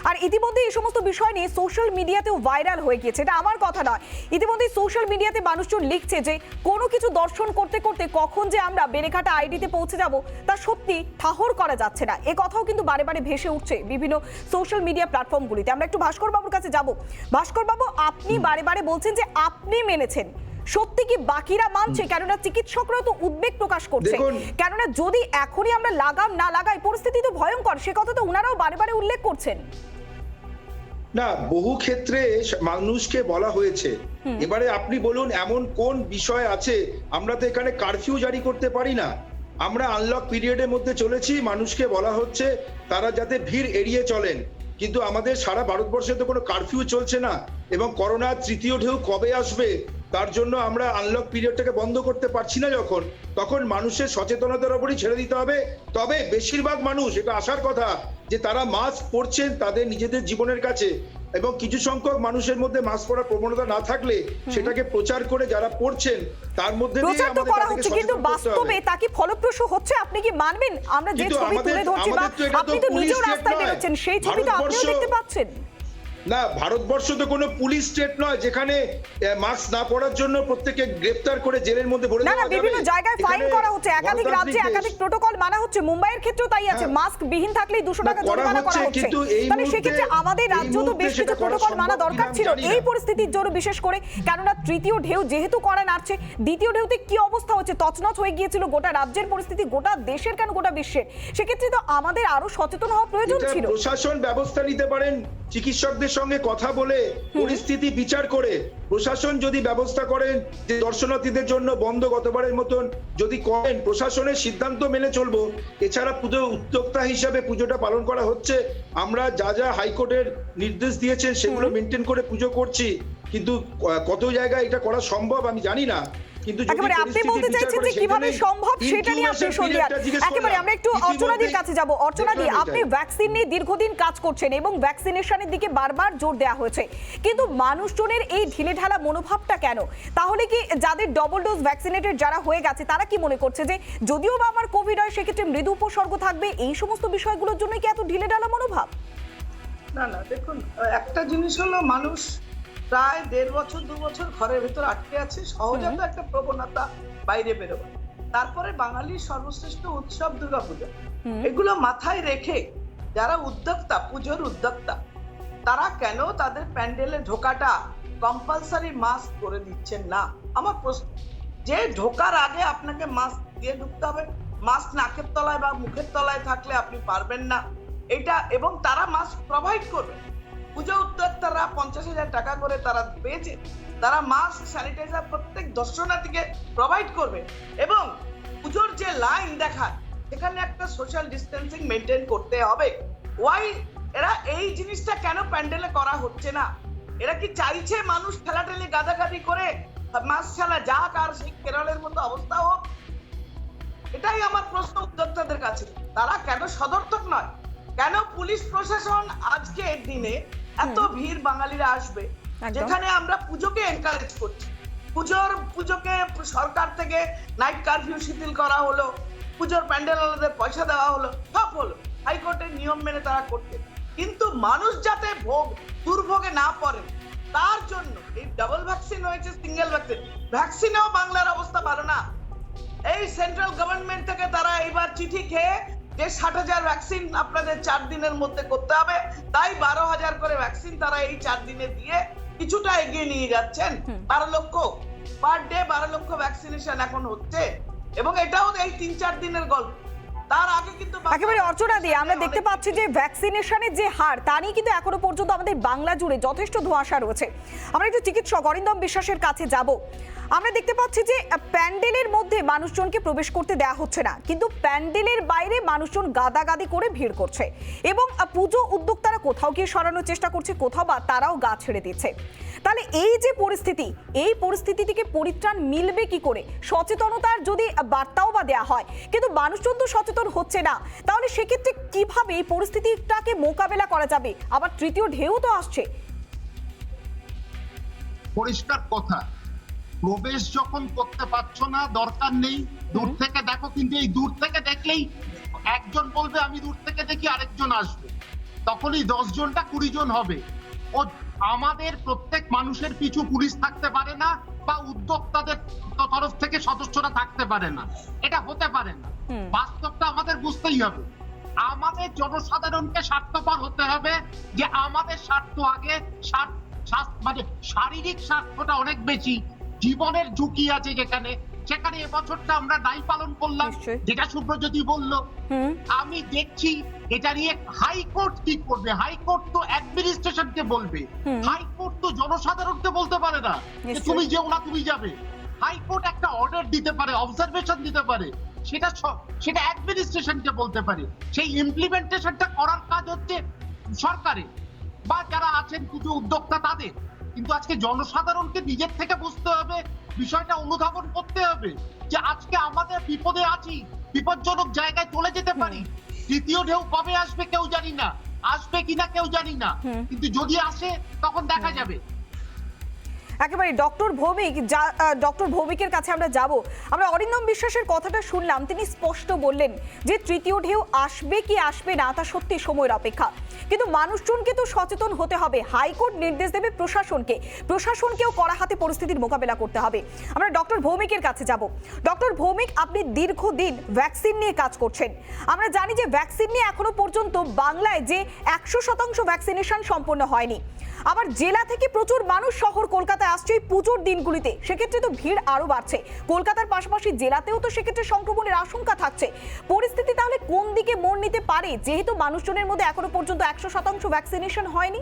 আর ইতিমধ্যে এই সমস্ত বিষয় নিয়ে সোশ্যাল মিডিয়াতেও ভাইরাল হয়ে গিয়েছে। এটা আমার কথা নয়, ইতিমধ্যে সোশ্যাল মিডিয়াতে মানুষজন লিখছে যে কোনো কিছু দর্শন করতে করতে কখন যে আমরা বেড়েঘাটা আইডিতে পৌঁছে যাব তা সত্যি ঠাহর করা যাচ্ছে না। এ কথাও কিন্তু বারে বারে ভেসে উঠছে বিভিন্ন সোশ্যাল মিডিয়া প্ল্যাটফর্মগুলিতে। আমরা একটু ভাস্কর বাবুর কাছে যাব। ভাস্কর বাবু, আপনি বারে বারে বলছেন যে আপনি মেনেছেন, সত্যি কি বাকিরা মানছে? কেননা চিকিৎসকরাও তো উদ্বেগ প্রকাশ করছে, কেননা যদি এখনই আমরা লাগাম না লাগাই পরিস্থিতি তো ভয়ঙ্কর, সে কথা তো ওনারাও বারে বারে উল্লেখ করছেন। না, বহু ক্ষেত্রে মানুষকে বলা হয়েছে। এবারে আপনি বলুন এমন কোন বিষয় আছে? আমরা তো এখানে কারফিউ জারি করতে পারি না। আমরা আনলক পিরিয়ডের মধ্যে চলেছি, মানুষকে বলা হচ্ছে তারা যাতে ভিড় এড়িয়ে চলেন, কিন্তু আমাদের সারা ভারতবর্ষে তো কোনো কারফিউ চলছে না। এবং করোনার তৃতীয় ঢেউ কবে আসবে তার জন্য আমরা আনলক পিরিয়ডটাকে বন্ধ করতে পারছি না, তখন মানুষের সচেতনতার উপরই ছেড়ে দিতে হবে। তবে বেশিরভাগ মানুষ, এটা আসার কথা যে তারা মাস্ক পরছেন তাদের নিজেদের জীবনের কাছে, এবং কিছু সংখ্যক মানুষের মধ্যে মাস্ক পরার প্রবণতা না থাকলে সেটাকে প্রচার করে যারা পড়ছেন তার মধ্যে প্রচার তো করা হচ্ছে, কিন্তু বাস্তবে তা কি ফলপ্রসূ হচ্ছে? আপনি কি মানবেন? আমরা যে ছবি তুলে ধরছি বা আপনি তো নিজেও রাস্তায় বেরোচ্ছেন, সেই ছবি তো আপনিও দেখতে পাচ্ছেন। না, ভারতবর্ষ তো কোনো পুলিশ স্টেট নয় যেখানে মাস্ক না পরার জন্য প্রত্যেককে গ্রেফতার করে জেলের মধ্যে ভরে দেওয়া যাবে। বিভিন্ন জায়গায় ফাইন করা হচ্ছে, একাধিক রাজ্যে একাধিক প্রটোকল মানা হচ্ছে। মুম্বাইয়ের ক্ষেত্রেও তাই আছে, মাস্ক বিহীন থাকলেই 200 টাকা জরিমানা করা হচ্ছে। তাহলে সেক্ষেত্রে আমাদের রাজ্য তো বেশ কিছু প্রটোকল মানা দরকার ছিল এই পরিস্থিতির জন্য, বিশেষ করে কেননা তৃতীয় ঢেউ যেহেতু করা নাড়ছে। দ্বিতীয় ঢেউতে কি অবস্থা হচ্ছে, তছনছ হয়ে গিয়েছিল গোটা রাজ্যের পরিস্থিতি, গোটা দেশের কেন গোটা বিশ্বের। সেক্ষেত্রে তো আমাদের আরো সচেতন হওয়া প্রয়োজন ছিল। প্রশাসন ব্যবস্থা নিতে পারেন, চিকিৎসকদের সঙ্গে কথা বলে পরিস্থিতি বিচার করে প্রশাসন যদি ব্যবস্থা করেন যে দর্শনার্থীদের জন্য বন্ধ গতবারের মতন যদি করেন, প্রশাসনের সিদ্ধান্ত মেনে চলবো। এছাড়া পুজো উদ্যোক্তা হিসাবে পুজোটা পালন করা হচ্ছে, আমরা যা যা হাইকোর্টের নির্দেশ দিয়েছেন সেগুলো মেনটেন করে পুজো করছি, কিন্তু কত জায়গায় এটা করা সম্ভব আমি জানি না। একেবারে আপনি বলতে চাইছেন যে কিভাবে সম্ভব সেটা নিয়ে আপনি সন্ধিয়ান। একেবারে আমরা একটু অর্চনাদির কাছে যাব। অর্চনাদি, আপনি ভ্যাকসিন নিয়ে দীর্ঘদিন কাজ করছেন এবং ভ্যাকসিনেশনের দিকে বারবার জোর দেওয়া হয়েছে, কিন্তু মানুষজনের এই ঢিলেঢালা মনোভাবটা কেন? তাহলে কি যাদের ডবল ডোজ ভ্যাকসিনেটেড যারা হয়ে গেছে তারা কি মনে করছে যে যদিও বা আমার কোভিড হয় সেক্ষেত্রে মৃদু উপসর্গ থাকবে, এই সমস্ত বিষয়গুলোর জন্য কি এত ঢিলেঢালা মনোভাব? না না, দেখুন একটা জিনিস হলো মানুষ প্রায় 1.5 বছর 2 বছর ঘরের ভেতর আটকে আছে, সহজাত একটা প্রবণতা বাইরে বেরোবে। তারপরে বাঙালির সর্বশ্রেষ্ঠ উৎসব দুর্গাপূজা, এগুলো মাথায় রেখে যারা উদ্যোক্তা, পুজোর উদ্যোক্তা, তারা কেন তাদের প্যান্ডেলে ঢোকাটা কম্পালসারি মাস্ক করে দিচ্ছেন না? আমার প্রশ্ন, যে ঢোকার আগে আপনাকে মাস্ক দিয়ে ঢুকতে হবে, মাস্ক নাকের তলায় বা মুখের তলায় থাকলে আপনি পারবেন না এটা, এবং তারা মাস্ক প্রোভাইড করবে। পুজো উদ্যোক্তারা 50,000 টাকা করে তারা পেয়েছে, তারা মাস্ক স্যানিটাইজার প্রত্যেক দর্শনার্থীকে প্রোভাইড করবে, এবং পুজোর যে লাইন দেখায় সেখানে একটা সোশ্যাল ডিস্টেন্সিং মেনটেন করতে হবে। ওয়াই এরা এই জিনিসটা কেন প্যান্ডেলে করা হচ্ছে না? এরা কি চাইছে মানুষ ঠেলাঠেলি গাদাগাদি করে মাস্ক ছাড়া যাক আর সেই কেরলের মতো অবস্থা হোক? এটাই আমার প্রশ্ন উদ্যোক্তাদের কাছে। তারা কেন সদর্থক নয়? কেন পুলিশ প্রশাসন আজকের দিনে এত ভিড় বাঙালিরা আসবে, যেখানে আমরা পুজোকে এনকারেজ করছি, পুজোকে সরকার থেকে নাইট কারফিউ শিথিল করা হলো, পুজোর প্যান্ডেলদের পয়সা দেওয়া হলো, সব হলো, হাইকোর্টের নিয়ম মেনে তারা করতে, কিন্তু মানুষ যাতে দুর্ভোগে না পড়ে তার জন্য এই ডাবল ভ্যাকসিন হয়েছে, সিঙ্গেল ভ্যাকসিনেও বাংলার অবস্থা ভালো না। এই সেন্ট্রাল গভর্নমেন্ট থেকে তারা এইবার চিঠি খেয়ে যে 60,000 ভ্যাকসিন আপনাদের 4 দিনের মধ্যে করতে হবে, তাই 12,000 করে ভ্যাকসিন তারা এই 4 দিনে দিয়ে কিছুটা এগিয়ে নিয়ে যাচ্ছেন। 12 লক্ষ পার ডে, 12 লক্ষ ভ্যাকসিনেশন এখন হচ্ছে, এবং এটাও এই 3-4 দিনের গল্প। তার আগে কিন্তু একেবারে অর্চনা দিয়ে আমরা দেখতে পাচ্ছি যে ভ্যাকসিনেশনের যে হার তা নিয়ে কিন্তু এখনো পর্যন্ত আমাদের বাংলা জুড়ে যথেষ্ট ধোঁয়াশা রয়েছে। আমরা একটু চিকিৎসক অরিন্দম বিশ্বাসের কাছে যাব। আমরা দেখতে পাচ্ছি যে প্যান্ডেলের মধ্যে মানুষজনকে প্রবেশ করতে দেওয়া হচ্ছে না, কিন্তু প্যান্ডেলের বাইরে মানুষজন গাদাগাদি করে ভিড় করছে, এবং পুজো উদ্যোক্তারা কোথাও গিয়ে সরানোর চেষ্টা করছে, কোথাও বা তারাও গা ছেড়ে দিচ্ছে। তাহলে এই যে পরিস্থিতি, এই পরিস্থিতি থেকে পরিত্রাণ মিলবে কি করে? সচেতনতার যদি বার্তাও বা দেওয়া হয়, কিন্তু মানুষজন তো সচেতন হচ্ছে না, তাহলে সেক্ষেত্রে কিভাবে এই পরিস্থিতিটাকে মোকাবেলা করা যাবে? আবার তৃতীয় ঢেউ তো আসছে। পরিষ্কার কথা, প্রবেশ যখন করতে পারছো না, দরকার নেই, দূর থেকে দেখো, কিন্তু এই দূর থেকে দেখলেই একজন বলবে আমি দূর থেকে দেখি, আরেকজন আসবে, তখনই 10 জনটা 20 জন হবে। ও আমাদের প্রত্যেক মানুষের পিছু পুলিশ থাকতে পারে না, বা উদ্যোক্তাদের তরফ থেকে সদস্যরা থাকতে পারে না, এটা হতে পারে না। বাস্তবটা আমাদের বুঝতেই হবে। আমাদের জনসাধারণকে স্বার্থপর হতে হবে, যে আমাদের স্বার্থ আগে, মানে শারীরিক স্বার্থটা অনেক বেশি, জীবনের ঝুঁকি আছে যেখানে, সেখানে এবছরটা আমরা নাই পালন করলাম, যেটা সুব্রজ্যোতি বলল। আমি দেখছি এটা নিয়ে হাইকোর্ট কি করবে। হাইকোর্ট তো অ্যাডমিনিস্ট্রেশনকে বলবে, হাইকোর্ট তো জনসাধারণকে বলতে পারে না যে তুমি যেও না, তুমি যাবে। হাইকোর্ট একটা অর্ডার দিতে পারে, অবজারভেশন দিতে পারে, সেটা অ্যাডমিনিস্ট্রেশনকে বলতে পারে। সেই ইমপ্লিমেন্টেশনটা করার কাজ হচ্ছে সরকারের বা যারা আছেন কিছু উদ্যোক্তা তাদের। কিন্তু আজকে জনসাধারণকে নিজের থেকে বুঝতে হবে, বিষয়টা অনুধাবন করতে হবে, যে আজকে আমাদের বিপদে আছি, বিপজ্জনক জায়গায় চলে যেতে পারি। তৃতীয় ঢেউ কবে আসবে কেউ জানি না, আসবে কিনা কেউ জানি না, কিন্তু যদি আসে তখন দেখা যাবে। একেবারে ডক্টর ভৌমিকের কাছে আমরা যাব। আমরা অরিন্দম বিশ্বাসের কথাটা শুনলাম, তিনি স্পষ্ট বললেন যে তৃতীয় ঢেউ আসবে কি আসবে না তা সত্যি সময়ের অপেক্ষা, কিন্তু মানুষজনকে তো সচেতন হতে হবে। হাইকোর্ট নির্দেশ দেবে প্রশাসনকেও কড়া হাতে পরিস্থিতির মোকাবেলা করতে হবে। আমরা ডক্টর ভৌমিকের কাছে যাব। ডক্টর ভৌমিক, আপনি দীর্ঘদিন ভ্যাকসিন নিয়ে কাজ করছেন। আমরা জানি যে ভ্যাকসিন নিয়ে এখনো পর্যন্ত বাংলায় যে 100% ভ্যাকসিনেশন সম্পন্ন হয়নি, আবার জেলা থেকে প্রচুর মানুষ শহর কলকাতায় আসছে এই পুজোর দিনগুলিতে, সেক্ষেত্রে তো ভিড় আরো বাড়ছে। কলকাতার পাশাপাশি জেলাতেও তো সেক্ষেত্রে সংক্রমণের আশঙ্কা থাকছে। পরিস্থিতি তাহলে কোন দিকে মোড় নিতে পারে, যেহেতু মানুষজনের মধ্যে এখনো পর্যন্ত 100% ভ্যাকসিনেশন হয়নি?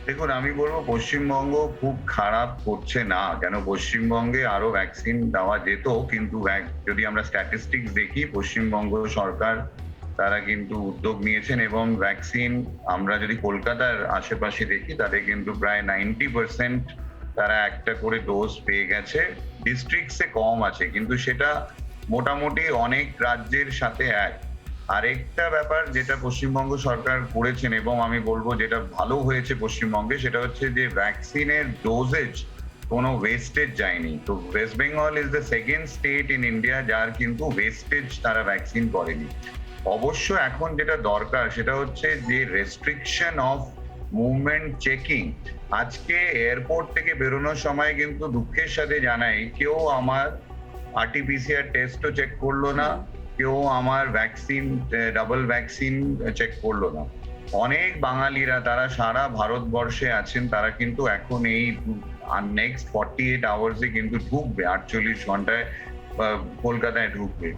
দেখুন, আমি বলবো পশ্চিমবঙ্গ খুব খারাপ করছে না। কেন, পশ্চিমবঙ্গে আরো ভ্যাকসিন দেওয়া যেত, কিন্তু যদি আমরা স্ট্যাটিস্টিক্স দেখি, পশ্চিমবঙ্গ সরকার তারা কিন্তু উদ্যোগ নিয়েছেন, এবং ভ্যাকসিন আমরা যদি কলকাতার আশেপাশে দেখি, তাদের কিন্তু প্রায় 90% তারা একটা করে ডোজ পেয়ে গেছে। ডিস্ট্রিক্টসে কম আছে, কিন্তু সেটা মোটামুটি অনেক রাজ্যের সাথে এক। আরেকটা ব্যাপার যেটা পশ্চিমবঙ্গ সরকার করেছেন, এবং আমি বলবো যেটা ভালো হয়েছে পশ্চিমবঙ্গে, সেটা হচ্ছে যে ভ্যাকসিনের ডোজেজ কোনো ওয়েস্টেজ যায়নি। তো West Bengal is the second state in India যার কিন্তু ওয়েস্টেজ তারা ভ্যাকসিন করেনি। অবশ্য এখন যেটা দরকার সেটা হচ্ছে যে রেস্ট্রিকশন অফ মুভমেন্ট চেকিং। আজকে এয়ারপোর্ট থেকে বেরোনোর সময় কিন্তু দুঃখের সাথে জানাই, কেউ আমার আরটিপিসিআর টেস্টও চেক করলো না, কেউ আমার ভ্যাকসিন ডাবল ভ্যাকসিন চেক করলো না। অনেক বাঙালিরা তারা সারা ভারতবর্ষে আছেন, তারা কিন্তু এখন এই নেক্সট 48 আওয়ার্সে কিন্তু ঢুকবে, 48 ঘন্টায় কলকাতায় ঢুকবে।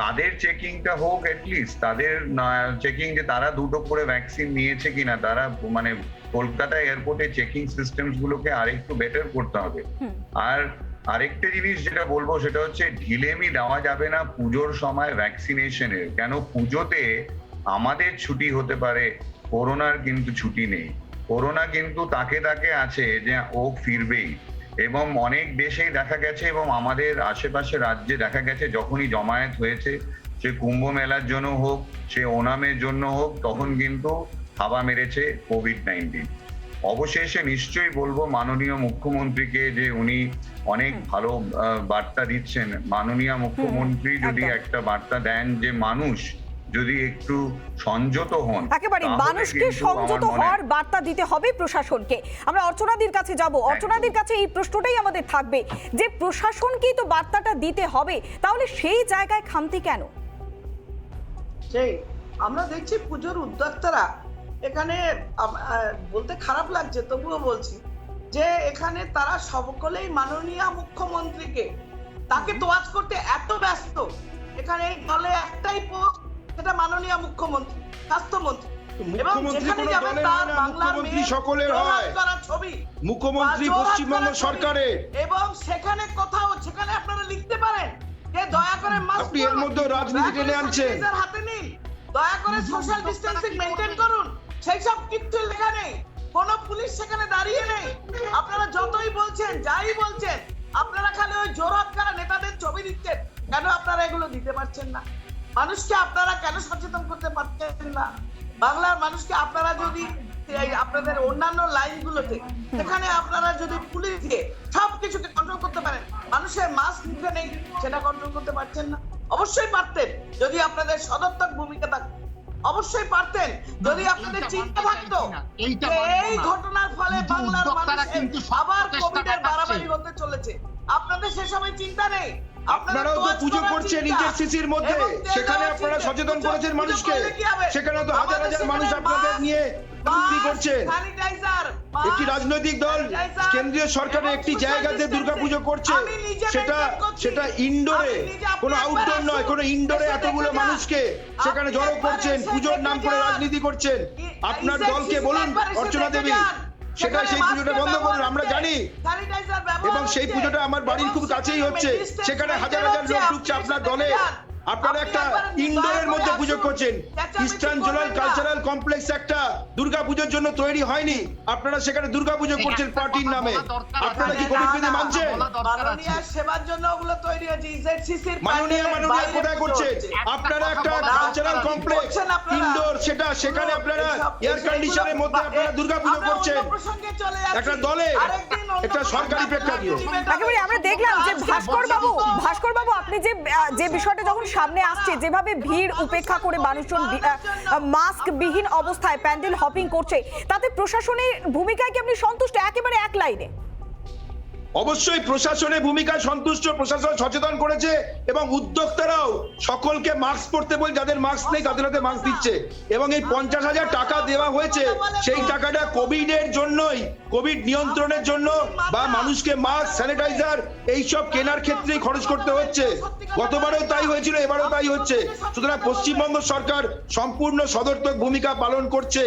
তাদের চেকিংটা হোক, এটলিস্ট তাদের চেকিং যে তারা 2টো করে ভ্যাকসিন নিয়েছে কিনা, তারা মানে কলকাতা এয়ারপোর্টে চেকিং সিস্টেমস গুলোকে আরেকটু বেটার করতে হবে। আর আরেকটা জিনিস যেটা বলবো সেটা হচ্ছে ঢিলেমি দেওয়া যাবে না পুজোর সময় ভ্যাকসিনেশনের। কেন পুজোতে আমাদের ছুটি হতে পারে, করোনার কিন্তু ছুটি নেই। করোনা কিন্তু তাকে তাকে আছে যে ও ফিরবেই, এবং অনেক দেশেই দেখা গেছে এবং আমাদের আশেপাশে রাজ্যে দেখা গেছে যখনই জমায়েত হয়েছে, সে কুম্ভ মেলার জন্য হোক, সে ওনামের জন্য হোক, তখন কিন্তু হাওয়া মেরেছে কোভিড-19। অবশেষে নিশ্চয়ই বলবো মাননীয় মুখ্যমন্ত্রীকে যে উনি অনেক ভালো বার্তা দিচ্ছেন। মাননীয় মুখ্যমন্ত্রী যদি একটা বার্তা দেন যে মানুষ যদি একটু সংযত হন, একেবারে মানুষকে সংযত হওয়ার বার্তা দিতে হবে প্রশাসনকে। আমরা অর্চনাদির কাছে যাব, অর্চনাদির কাছে এই প্রশ্নটাই আমাদের থাকবে যে প্রশাসনকেই তো বার্তাটা দিতে হবে, তাহলে সেই জায়গায় খামতি কেন? সেই আমরা দেখছি পুজোর উদ্যোক্তারা এখানে, বলতে খারাপ লাগছে তবুও বলছি যে এখানে তারা সকলেই মাননীয় মুখ্যমন্ত্রীকে তাকে তোয়াজ করতে এত ব্যস্ত। এখানে দলে একটাই পোস্ট, সেটা মাননীয় মুখ্যমন্ত্রী, স্বাস্থ্যমন্ত্রী, এবং যেখানে যাবেন তার বাংলার মেয়ে সকলের হয়, ছবি মুখ্যমন্ত্রী পশ্চিমবঙ্গ সরকারের, এবং সেখানে কোথাও সেখানে আপনারা লিখতে পারেন যে দয়া করে মাস্ক, আপনি এর মধ্যে রাজনীতি টেনে আনছেন, হাতে নিন, দয়া করে সোশ্যাল ডিস্টেন্সিং মেইনটেইন করুন, সেই সব কিছু লেখা নেই। কোনো পুলিশ সেখানে দাঁড়িয়ে নেই। আপনারা যতই বলছেন, যাই বলছেন, আপনারা খালি ওই জোরহাত করা নেতাদের ছবি দিচ্ছেন। কেন আপনারা এগুলো দিতে পারছেন না? মানুষকে আপনারা কেন সচেতন করতে পারছেন না? বাংলার মানুষকে আপনারা যদি আপনাদের অন্যান্য লাইনগুলোতে সেখানে আপনারা যদি পুলিশ দিয়ে সবকিছুকে কন্ট্রোল করতে পারেন, মানুষের মাস্ক মুখে নেই সেটা কন্ট্রোল করতে পারছেন না? অবশ্যই পারতেন যদি আপনাদের সদর্থক ভূমিকা থাকতো, অবশ্যই পারতেন যদি আপনাদের চিন্তা থাকতো এই ঘটনার ফলে বাংলার মানুষ আবার কোভিডের বাড়াবাড়ি হতে চলেছে। আপনাদের সে সময় চিন্তা নেই। আপনারাও তো পুজো করছেন নিজের সিসির মধ্যে, সেখানে আপনারা সচেতন করেছেন মানুষকে, সেখানে তো হাজার হাজার মানুষ আপনাদের নিয়ে করছেন। একটি রাজনৈতিক দল কেন্দ্রীয় সরকারের একটি জায়গাতে দুর্গাপুজো করছে, সেটা ইনডোরে, কোনো আউটডোর নয়, কোনো ইনডোরে এতগুলো মানুষকে সেখানে জড়ো করছেন, পুজোর নাম করে রাজনীতি করছেন। আপনার দলকে বলুন অর্চনা দেবী, সেটা সেই পুজোটা বন্ধ করুন, আমরা জানি। এবং সেই পুজোটা আমার বাড়ির খুব কাছেই হচ্ছে, সেখানে হাজার হাজার লোক ঢুকছে আপনার দলে। আপনারা একটা ইনডোরের মধ্যে পুজো করছেন, ইস্টার্ন জোনাল কালচারাল কমপ্লেক্স একটা দুর্গাপুজোর জন্য তৈরি হয়নি, আপনারা সেখানে দুর্গাপুজো করছেন পার্টির নামে। আপনারা কি কোভিড বিধি মানছেন? মাননীয় সেবার জন্য ওগুলো তৈরি হয়েছে, ইজেডসিসির মাননীয় কোথায় করছেন? আপনারা একটা কালচারাল কমপ্লেক্স ইনডোর, সেখানে আপনারা এয়ার কন্ডিশনের মধ্যে আপনারা দুর্গাপুজো করছেন একটা দলে, একটা সরকারি প্রেক্ষাগৃহ। একেবারে আমরা দেখলাম যে ভাস্কর বাবু আপনি যে বিষয়টা যখন সামনে আসছে, যেভাবে ভিড় উপেক্ষা করে মানুষজন মাস্ক বিহীন অবস্থায় প্যান্ডেল হপিং করছে, তাতে প্রশাসনের ভূমিকায় কি আপনি সন্তুষ্ট? একেবারে এক লাইনে। অবশ্যই প্রশাসনের ভূমিকায় সন্তুষ্ট, প্রশাসন সচেতন করেছে এবং উদ্যোক্তারাও সকলকে মাস্ক পরতে বলে, যাদের মাস্ক নেই তাদের হাতে মাস্ক দিচ্ছে। এবং এই 50,000 টাকা দেওয়া হয়েছে, সেই টাকাটা কোভিডের জন্যই, কোভিড নিয়ন্ত্রণের জন্য বা মানুষকে মাস্ক, স্যানিটাইজার এইসব কেনার ক্ষেত্রেই খরচ করতে হচ্ছে। গতবারও তাই হয়েছিল, এবারও তাই হচ্ছে। সুতরাং পশ্চিমবঙ্গ সরকার সম্পূর্ণ সদর্থক ভূমিকা পালন করছে।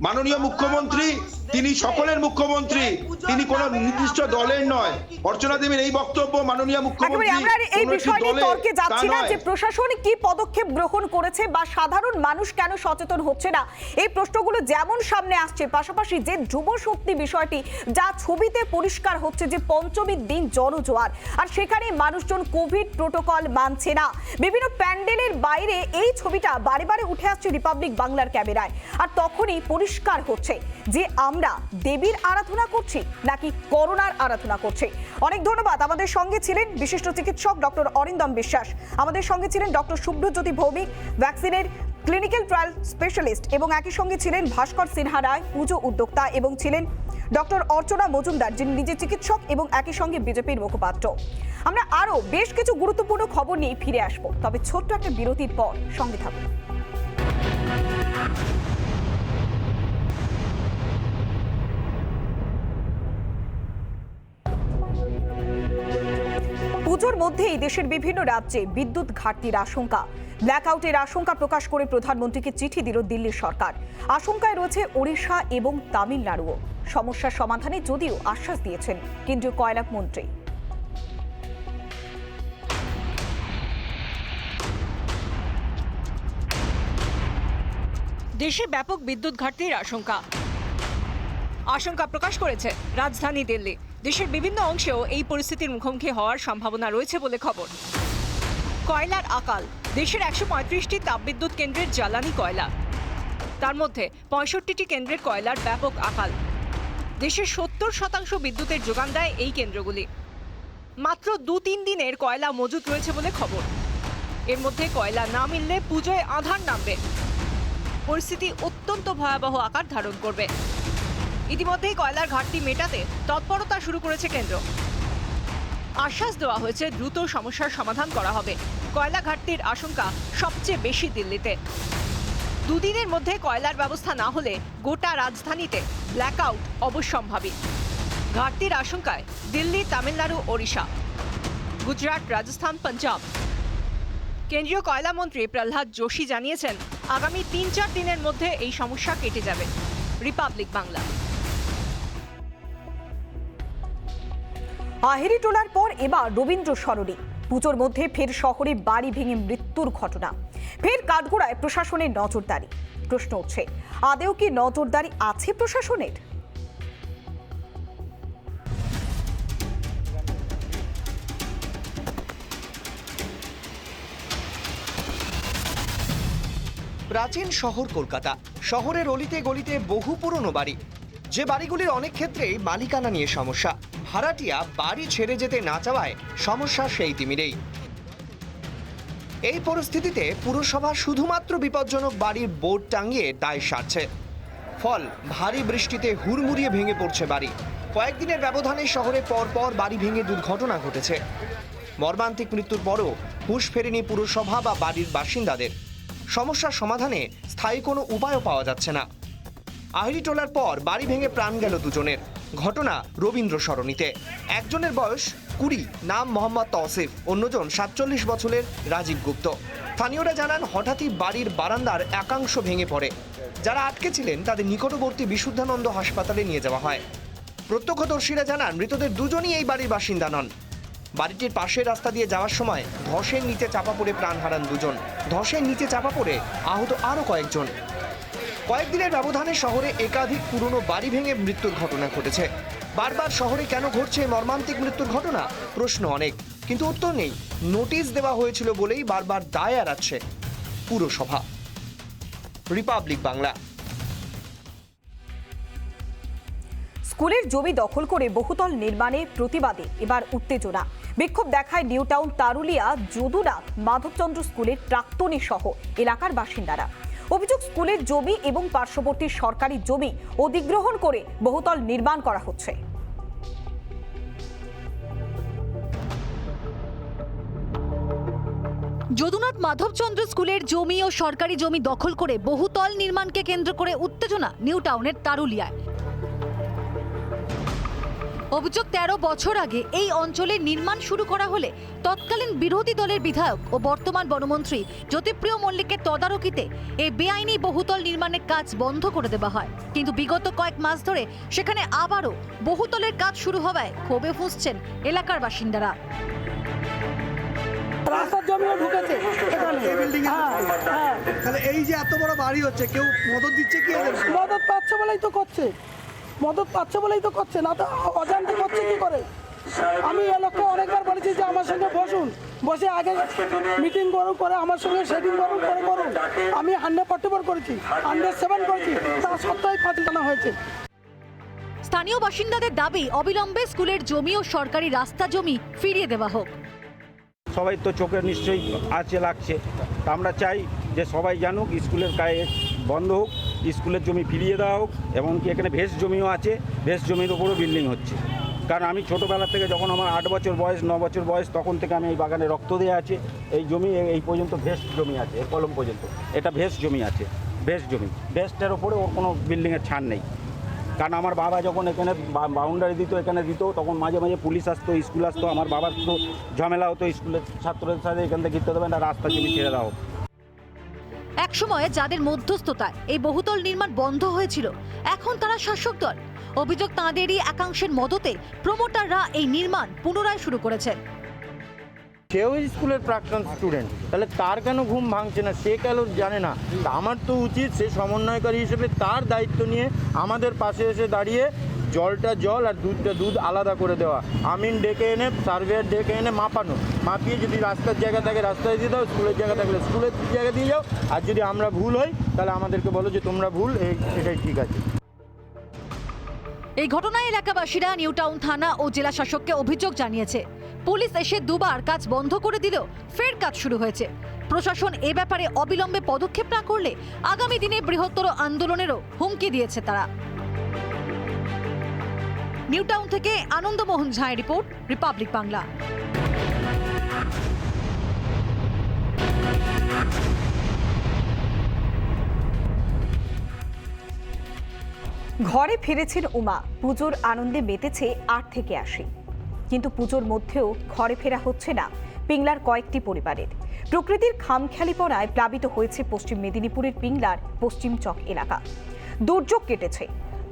মাননীয় মুখ্যমন্ত্রী তিনি সকলের মুখ্যমন্ত্রী, তিনি কোন নির্দিষ্ট দলের নয়। অর্চনা দেবীর এই বক্তব্য মাননীয় মুখ্যমন্ত্রী আমরা এই বিষয়টি তর্কে যাচ্ছি না যে প্রশাসন কি পদক্ষেপ গ্রহণ করেছে বা সাধারণ মানুষ কেন সচেতন হচ্ছে না, এই প্রশ্নগুলো যেমন সামনে আসছে, পাশাপাশি যে যুব শক্তি বিষয়টি যা ছবিতে পরিষ্কার হচ্ছে যে পঞ্চমীর দিন জনজোয়ার, আর সেখানে মানুষজন কোভিড প্রোটোকল মানছে না। বিভিন্ন প্যান্ডেলের বাইরে এই ছবিটা বারে বারে উঠে আসছে রিপাবলিক বাংলার ক্যামেরায়, আর তখনই পরিষ্কার হচ্ছে যে আমরা দেবীর আরাধনা করছি নাকি করোনার আরাধনা করছি। অনেক ধন্যবাদ। আমাদের সঙ্গে ছিলেন বিশিষ্ট চিকিৎসক ডক্টর অরিন্দম বিশ্বাস, আমাদের সঙ্গে ছিলেন ডক্টর শুভ্রজ্যোতি ভৌমিক, ভ্যাকসিনের ক্লিনিক্যাল ট্রায়াল স্পেশালিস্ট, এবং একই সঙ্গে ছিলেন ভাস্কর সিনহা রায়, পুজো উদ্যোক্তা, এবং ছিলেন ডক্টর অর্চনা মজুমদার, যিনি নিজে চিকিৎসক এবং একই সঙ্গে বিজেপির মুখপাত্র। আমরা আরো বেশ কিছু গুরুত্বপূর্ণ খবর নিয়ে ফিরে আসবো, তবে ছোট্ট একটা বিরতির পর সঙ্গে থাকুন। পুজোর মধ্যেই দেশের বিভিন্ন রাজ্যে বিদ্যুৎ ঘাটতির আশঙ্কা। ব্ল্যাকআউটের আশঙ্কা প্রকাশ করে প্রধানমন্ত্রীকে চিঠি দিল দিল্লির সরকার। আশঙ্কায় রয়েছে ওড়িশা এবং তামিলনাড়ুও। সমস্যার সমাধানে যদিও আশ্বাস দিয়েছেন কেন্দ্রীয় কয়লা মন্ত্রী। দেশে ব্যাপক বিদ্যুৎ ঘাটতির আশঙ্কা প্রকাশ করেছে রাজধানী দিল্লি। দেশের বিভিন্ন অংশেও এই পরিস্থিতির মুখোমুখি হওয়ার সম্ভাবনা রয়েছে বলে খবর। কয়লার আকাল। দেশের 135টি তাপবিদ্যুৎ কেন্দ্রের জ্বালানি কয়লা, তার মধ্যে 65টি কেন্দ্রের কয়লার ব্যাপক আকাল। দেশের 70% বিদ্যুতের যোগান দেয় এই কেন্দ্রগুলি। মাত্র 2-3 দিনের কয়লা মজুত রয়েছে বলে খবর। এর মধ্যে কয়লা না মিললে পুজোয় আঁধার নামবে। পরিস্থিতি অত্যন্ত ভয়াবহ আকার ধারণ করবে। ইতিমধ্যেই কয়লার ঘাটতি মেটাতে তৎপরতা শুরু করেছে কেন্দ্র। আশ্বাস দেওয়া হয়েছে দ্রুত সমস্যার সমাধান করা হবে। কয়লা ঘাটতির আশঙ্কা সবচেয়ে বেশি দিল্লিতে। দুদিনের মধ্যে কয়লার ব্যবস্থা না হলে গোটা রাজধানীতে ব্ল্যাকআউট অবশ্যম্ভাবী। ঘাটতির আশঙ্কায় দিল্লি, তামিলনাড়ু, ওড়িশা, গুজরাট, রাজস্থান, পাঞ্জাব। কেন্দ্রীয় কয়লা মন্ত্রী প্রহ্লাদ যোশী জানিয়েছেন আগামী 3-4 দিনের মধ্যে এই সমস্যা কেটে যাবে। রিপাবলিক বাংলা। আহেরি টোলার পর এবার রবীন্দ্র সরণি। পুজোর মধ্যে ফের শহরে বাড়ি ভেঙে মৃত্যুর ঘটনা। ফের কাঠগোড়ায় প্রশাসনের নজরদারি। প্রশ্ন উঠছে, আদেও কি নজরদারি আছে প্রশাসনের? প্রাচীন শহর কলকাতা। শহরের অলিতে গলিতে বহু পুরনো বাড়ি, যে বাড়িগুলির অনেক ক্ষেত্রেই মালিকানা নিয়ে সমস্যা। ভাড়াটিয়া বাড়ি ছেড়ে যেতে না চাওয়ায় সমস্যা সেই তিমিরেই। এই পরিস্থিতিতে পুরসভা শুধুমাত্র বিপজ্জনক বাড়ির বোর্ড টাঙিয়ে দায় সারছে। ফল, ভারী বৃষ্টিতে হুড়মুড়িয়ে ভেঙে পড়ছে বাড়ি। কয়েকদিনের ব্যবধানে শহরে পরপর বাড়ি ভেঙে দুর্ঘটনা ঘটেছে। মর্মান্তিক মৃত্যুর পরও হুঁশ ফেরেনি পুরসভা বা বাড়ির বাসিন্দাদের। সমস্যার সমাধানে স্থায়ী কোনো উপায়ও পাওয়া যাচ্ছে না। আহেরি টোলার পর বাড়ি ভেঙে প্রাণ গেল দুজনের। ঘটনা রবীন্দ্র সরণিতে। একজনের বয়স 20, নাম মোহাম্মদ তৌসিফ, অন্যজন 47 বছরের রাজীব গুপ্ত। স্থানীয়রা জানান হঠাৎই বাড়ির বারান্দার একাংশ ভেঙে পড়ে। যারা আটকে ছিলেন তাদের নিকটবর্তী বিশুদ্ধানন্দ হাসপাতালে নিয়ে যাওয়া হয়। প্রত্যক্ষদর্শীরা জানান মৃতদের দুজনই এই বাড়ির বাসিন্দা নন। বাড়িটির পাশের রাস্তা দিয়ে যাওয়ার সময় ধসের নিচে চাপা পড়ে প্রাণ হারান দুজন। ধসের নিচে চাপা পড়ে আহত আরও কয়েকজন। কয়েকদিনের ব্যবধানে শহরে একাধিক পুরনো বাড়ি ভেঙে মৃত্যুর ঘটনা ঘটেছে। বারবার শহরে কেন ঘটছে মর্মান্তিক মৃত্যুর ঘটনা? প্রশ্ন অনেক, কিন্তু উত্তর নেই। নোটিশ দেওয়া হয়েছিল বলেই বারবার দায় এড়াচ্ছে পুরসভা। রিপাবলিক বাংলা। স্কুলের জমি দখল করে বহুতল নির্মাণের প্রতিবাদে এবার উত্তেজনা। বিক্ষোভ দেখায় নিউ টাউন, তারুলিয়া, যদুনাথ, মাধবচন্দ্র স্কুলের প্রাক্তনী সহ এলাকার বাসিন্দারা। অভিযোগ, স্কুলের জমি এবং পার্শ্ববর্তী সরকারি জমি অধিগ্রহণ করে বহুতল নির্মাণ করা হচ্ছে। যদুনাথ মাধবচন্দ্র স্কুলের জমি ও সরকারি জমি দখল করে বহুতল নির্মাণকে কেন্দ্র করে উত্তেজনা নিউ টাউনের তারুলিয়ায়। অভিযোগ, 13 বছর আগে এই অঞ্চলে নির্মাণ শুরু করা হলে তৎকালীন বিরোধী দলের বিধায়ক ও বর্তমান বনমন্ত্রী জ্যোতিপ্রিয় মল্লিকের তদারকিতে এই বেআইনি বহুতল নির্মাণের কাজ বন্ধ করে দেওয়া হয়। কিন্তু বিগত কয়েক মাস ধরে সেখানে আবারও বহুতলের কাজ শুরু হওয়ায় ক্ষোভে ফুঁসছেন এলাকার বাসিন্দারা। রাস্তার জমিও ঢুকেছে তাহলে এই যে এত বড় বাড়ি হচ্ছে, কেউ মদত দিচ্ছে? কি মদত পাচ্ছে বলেই তো করছে, না তো অজান্তে করছে কি করে? আমি এ লক্ষ্যে অনেকবার বলেছি যে আমার সঙ্গে বসুন, বসে আগে মিটিং করুন, করে আমার সঙ্গে সেটিং করুন, করুন। আমি 144 করেছি, 107 করেছি, তা সত্ত্বেও ফাঁসি জানা হয়েছে। স্থানীয় বাসিন্দাদের দাবি, অবিলম্বে স্কুলের জমি ও সরকারি রাস্তা জমি ফিরিয়ে দেওয়া হোক। সবাই তো চোখে নিশ্চয়ই আছে লাগছে, আমরা চাই যে সবাই জানুক স্কুলের গায়ে বন্ধ হোক, স্কুলের জমি ফিরিয়ে দেওয়া হোক। এমনকি এখানে ভেস জমিও আছে, ভেস জমির উপরও বিল্ডিং হচ্ছে। কারণ আমি ছোটোবেলা থেকে, যখন আমার 8 বছর বয়স, 9 বছর বয়স, তখন থেকে আমি এই বাগানে রক্ত দিয়ে আছে। এই জমি এই পর্যন্ত ভেস জমি আছে, এই কলম পর্যন্ত এটা ভেস জমি আছে, ভেস জমি। ভেসটার ওপরে ওর কোনো বিল্ডিংয়ের ছাড় নেই। কারণ আমার বাবা যখন এখানে বাউন্ডারি দিত, এখানে দিত, তখন মাঝে মাঝে পুলিশ আসতো, স্কুল আসতো, আমার বাবার তো ঝামেলা হতো স্কুলের ছাত্রদের সাথে, এখান থেকে গিরতে দেবেন না, রাস্তা চিনি ছেড়ে দাও। একসময় যাদের মধ্যস্থতায় এই বহুতল নির্মাণ বন্ধ হয়েছিল, এখন তারা শাসক দল। অভিযোগ তাঁদেরই একাংশের মদতে প্রমোটাররা এই নির্মাণ পুনরায় শুরু করেছেন। সেও স্কুলের প্রাক্তন স্টুডেন্ট, তাহলে তার কেন ঘুম ভাঙছে না, সে কেন জানে না? আমার তো উচিত সে সমন্বয়কারী হিসেবে তার দায়িত্ব নিয়ে আমাদের পাশে এসে দাঁড়িয়ে জলটা জল আর দুধটা দুধ আলাদা করে দেওয়া, আমিন ডেকে এনে, সার্ভেয়ার ডেকে এনে মাপানো, মাপিয়ে যদি রাস্তার জায়গা থাকে রাস্তায় দিয়ে দাও, স্কুলের জায়গা থাকলে স্কুলের জায়গা দিয়ে যাও, আর যদি আমরা ভুল হই তাহলে আমাদেরকে বলো যে তোমরা ভুল, এটাই ঠিক আছে। এই ঘটনায় এলাকাবাসীরা নিউ টাউন থানা ও জেলা শাসককে অভিযোগ জানিয়েছে। পুলিশ এসে দুবার কাজ বন্ধ করে দিলেও ফের কাজ শুরু হয়েছে। প্রশাসন এ ব্যাপারে অবিলম্বে পদক্ষেপ না করলে আগামী দিনে বৃহত্তর আন্দোলনেরও হুমকি দিয়েছে তারা। নিউ টাউন থেকে আনন্দমোহন ঝায়ের রিপোর্ট, রিপাবলিক বাংলা। ঘরে ফিরেছেন উমা, পুজোর আনন্দে মেতেছে 8 থেকে 80। কিন্তু পুজোর মধ্যেও ঘরে ফেরা হচ্ছে না পিংলার কয়েকটি পরিবারের। প্রকৃতির খামখেয়ালিপনায় প্লাবিত হয়েছে পশ্চিম মেদিনীপুরের পিংলার পশ্চিম চক এলাকা। দুর্যোগ কেটেছে,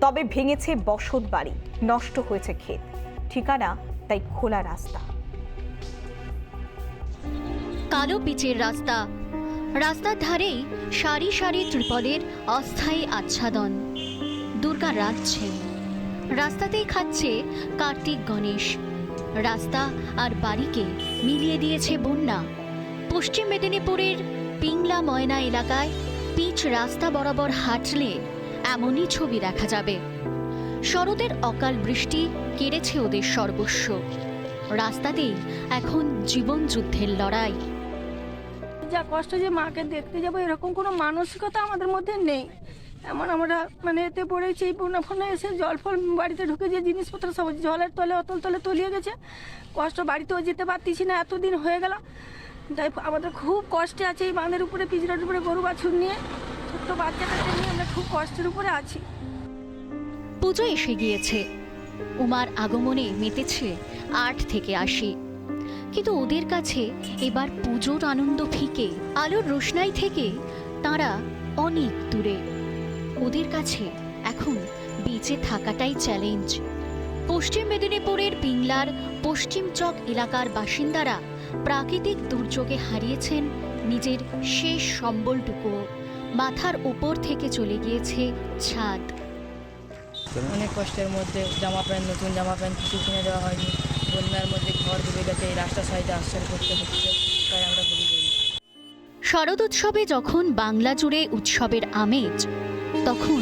তবে ভেঙেছে বসত বাড়ি, নষ্ট হয়েছে ক্ষেত, ঠিকানা তাই খোলা রাস্তা। কালো পিচের রাস্তা, রাস্তার ধারেই সারি সারি ত্রিপলের অস্থায়ী আচ্ছাদন। দুর্গা রাজছে, রাস্তাতেই খাচ্ছে কার্তিক গণেশ। রাস্তা আর বাড়িকে মিলিয়ে দিয়েছে বন্যা। পশ্চিম মেদিনীপুরের পিংলা ময়না এলাকায় পিচ রাস্তা বরাবর হাঁটলে এমনই ছবি দেখা যাবে। শরতের অকাল বৃষ্টি কেড়েছে ওদের সর্বস্ব। রাস্তাতেই এখন জীবন যুদ্ধের লড়াই। যা কষ্ট যে মাকে দেখতে যাবো এরকম কোনো মানসিকতা আমাদের মধ্যে নেই। এমন আমরা এতে পড়েছি, এই বন্যা ফোনে এসে জল ফল বাড়িতে ঢুকে যে জিনিসপত্র সব জলের তলে অতল তলে তলিয়ে গেছে। কষ্ট, বাড়িতেও যেতে পারতেছি না, এতদিন হয়ে গেল। তাই আমাদের খুব কষ্টে আছে। এই বাঁধের উপরে, পিছনের উপরে গরু বাছুর নিয়ে, ছোট্ট বাচ্চা কাচ্চা নিয়ে আমরা খুব কষ্টের উপরে আছি। পুজো এসে গিয়েছে, উমার আগমনে মেতেছে 8 থেকে 80। কিন্তু ওদের কাছে এবার পুজোর আনন্দ ফিকে, আলোর রোশনাই থেকে তারা অনেক দূরে। ওদের কাছে এখন বেঁচে থাকাটাই চ্যালেঞ্জ। পশ্চিম মেদিনীপুরের পিংলার পশ্চিম চক এলাকার বাসিন্দারা প্রাকৃতিক দুর্যোগে হারিয়েছেন নিজের শেষ সম্বলটুকু। মাথার উপর থেকে চলে গিয়েছে ছাদ। অনেক কষ্টের মধ্যে জামা প্যান্ট, নতুন জামা প্যান্ট কিছু কিনে দেওয়া হয়নি। বন্যার মধ্যে ঘর ডুবে গেছে, এই রাস্তার সাইডে আশ্রয় করতে হচ্ছে, তাই আমরা খুবই গরিব। শরৎ উৎসবে যখন বাংলা জুড়ে উৎসবের আমেজ, তখন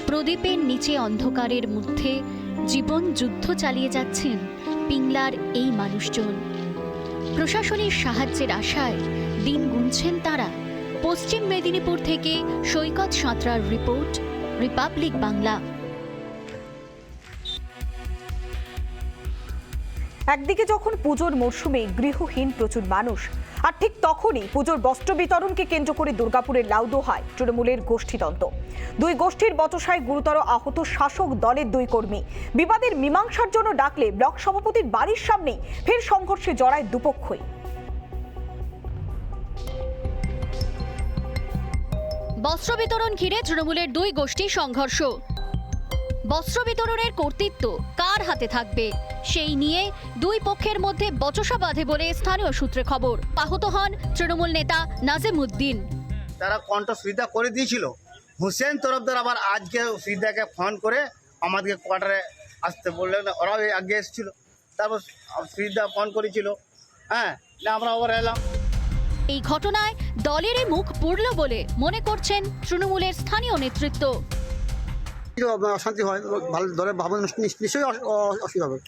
প্রদীপের নিচে অন্ধকারের মধ্যে জীবন যুদ্ধ চালিয়ে যাচ্ছেন পিংলার এই মানুষজন। প্রশাসনের সাহায্যের আশায় দিন গুনছেন তারা। পশ্চিম মেদিনীপুর থেকে সৈকত সাঁতরার রিপোর্ট, রিপাবলিক বাংলা। একদিকে যখন পুজোর মরশুমে গৃহহীন প্রচুর মানুষ, আর ঠিক তখনই পুজোর বস্ত্র বিতরণকে কেন্দ্র করে দুর্গাপুরের লাউদোহায় তৃণমূলের গোষ্ঠীদ্বন্দ্ব। দুই গোষ্ঠীর বচসায় গুরুতর আহত শাসক দলের 2 কর্মী। বিবাদের মীমাংসার জন্য ডাকলে ব্লক সভাপতির বাড়ির সামনেই ফের সংঘর্ষে জড়ায় দুপক্ষই। বস্ত্র বিতরণ ঘিরে তৃণমূলের 2 গোষ্ঠীর সংঘর্ষ। বস্ত্র বিতরণের কর্তৃত্ব কার হাতে থাকবে সেই নিয়ে 2 পক্ষের মধ্যে বচসা বাঁধে বলে স্থানীয় সূত্রে খবর। আহত হন তৃণমূল নেতা নাজিম উদ্দিন। তারা কণ্ঠস্বীতা করে দিয়েছিল। হুসেন তরফদার আবার আজকে সুবিধাকে ফোন করে আমাদেরকে কোয়ার্টারে আসতে বললেন, ওরাও আগে এসেছিল। তারপর সুবিধা ফোন করেছিল, হ্যাঁ, আমরা আবার এলাম। এই ঘটনায় দলেরই মুখ পুড়ল বলে মনে করছেন তৃণমূলের স্থানীয় নেতৃত্ব। অশান্তি হয়, ভালো দলের ভাবনা নিশ্চয়ই অসুবিধা হবে,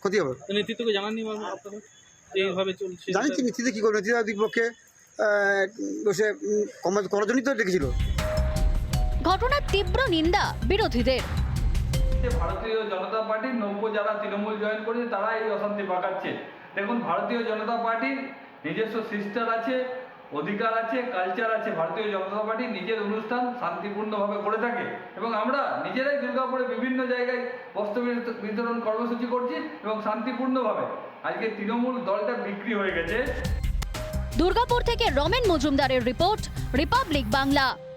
ক্ষতি হবে। নেতৃত্বকে জানাননি আপনারা এইভাবে চলছে? জানিছি নেতৃত্ব কি করবে, নেতৃত্ব বিপক্ষে বসে করার জন্যই তো ডেকেছিল। ঘটনার তীব্র নিন্দা বিরোধীদের। ভারতীয় জনতা পার্টির নব্য যারা তৃণমূল জয়েন করেছে তারা এই অশান্তি পাকাচ্ছে। দেখুন, ভারতীয় জনতা পার্টির নিজস্ব সিস্টার আছে, অধিকার আছে, কালচার আছে। ভারতীয় জনতা পার্টি নিজের অনুষ্ঠান শান্তিপূর্ণভাবে করে থাকে এবং আমরা নিজেরাই দুর্গাপুরে বিভিন্ন জায়গায় বস্ত্র বিতরণ কর্মসূচি করছি এবং শান্তিপূর্ণভাবে। আজকে তৃণমূল দলটা বিক্রি হয়ে গেছে। দুর্গাপুর থেকে রমেন মজুমদারের রিপোর্ট, রিপাবলিক বাংলা।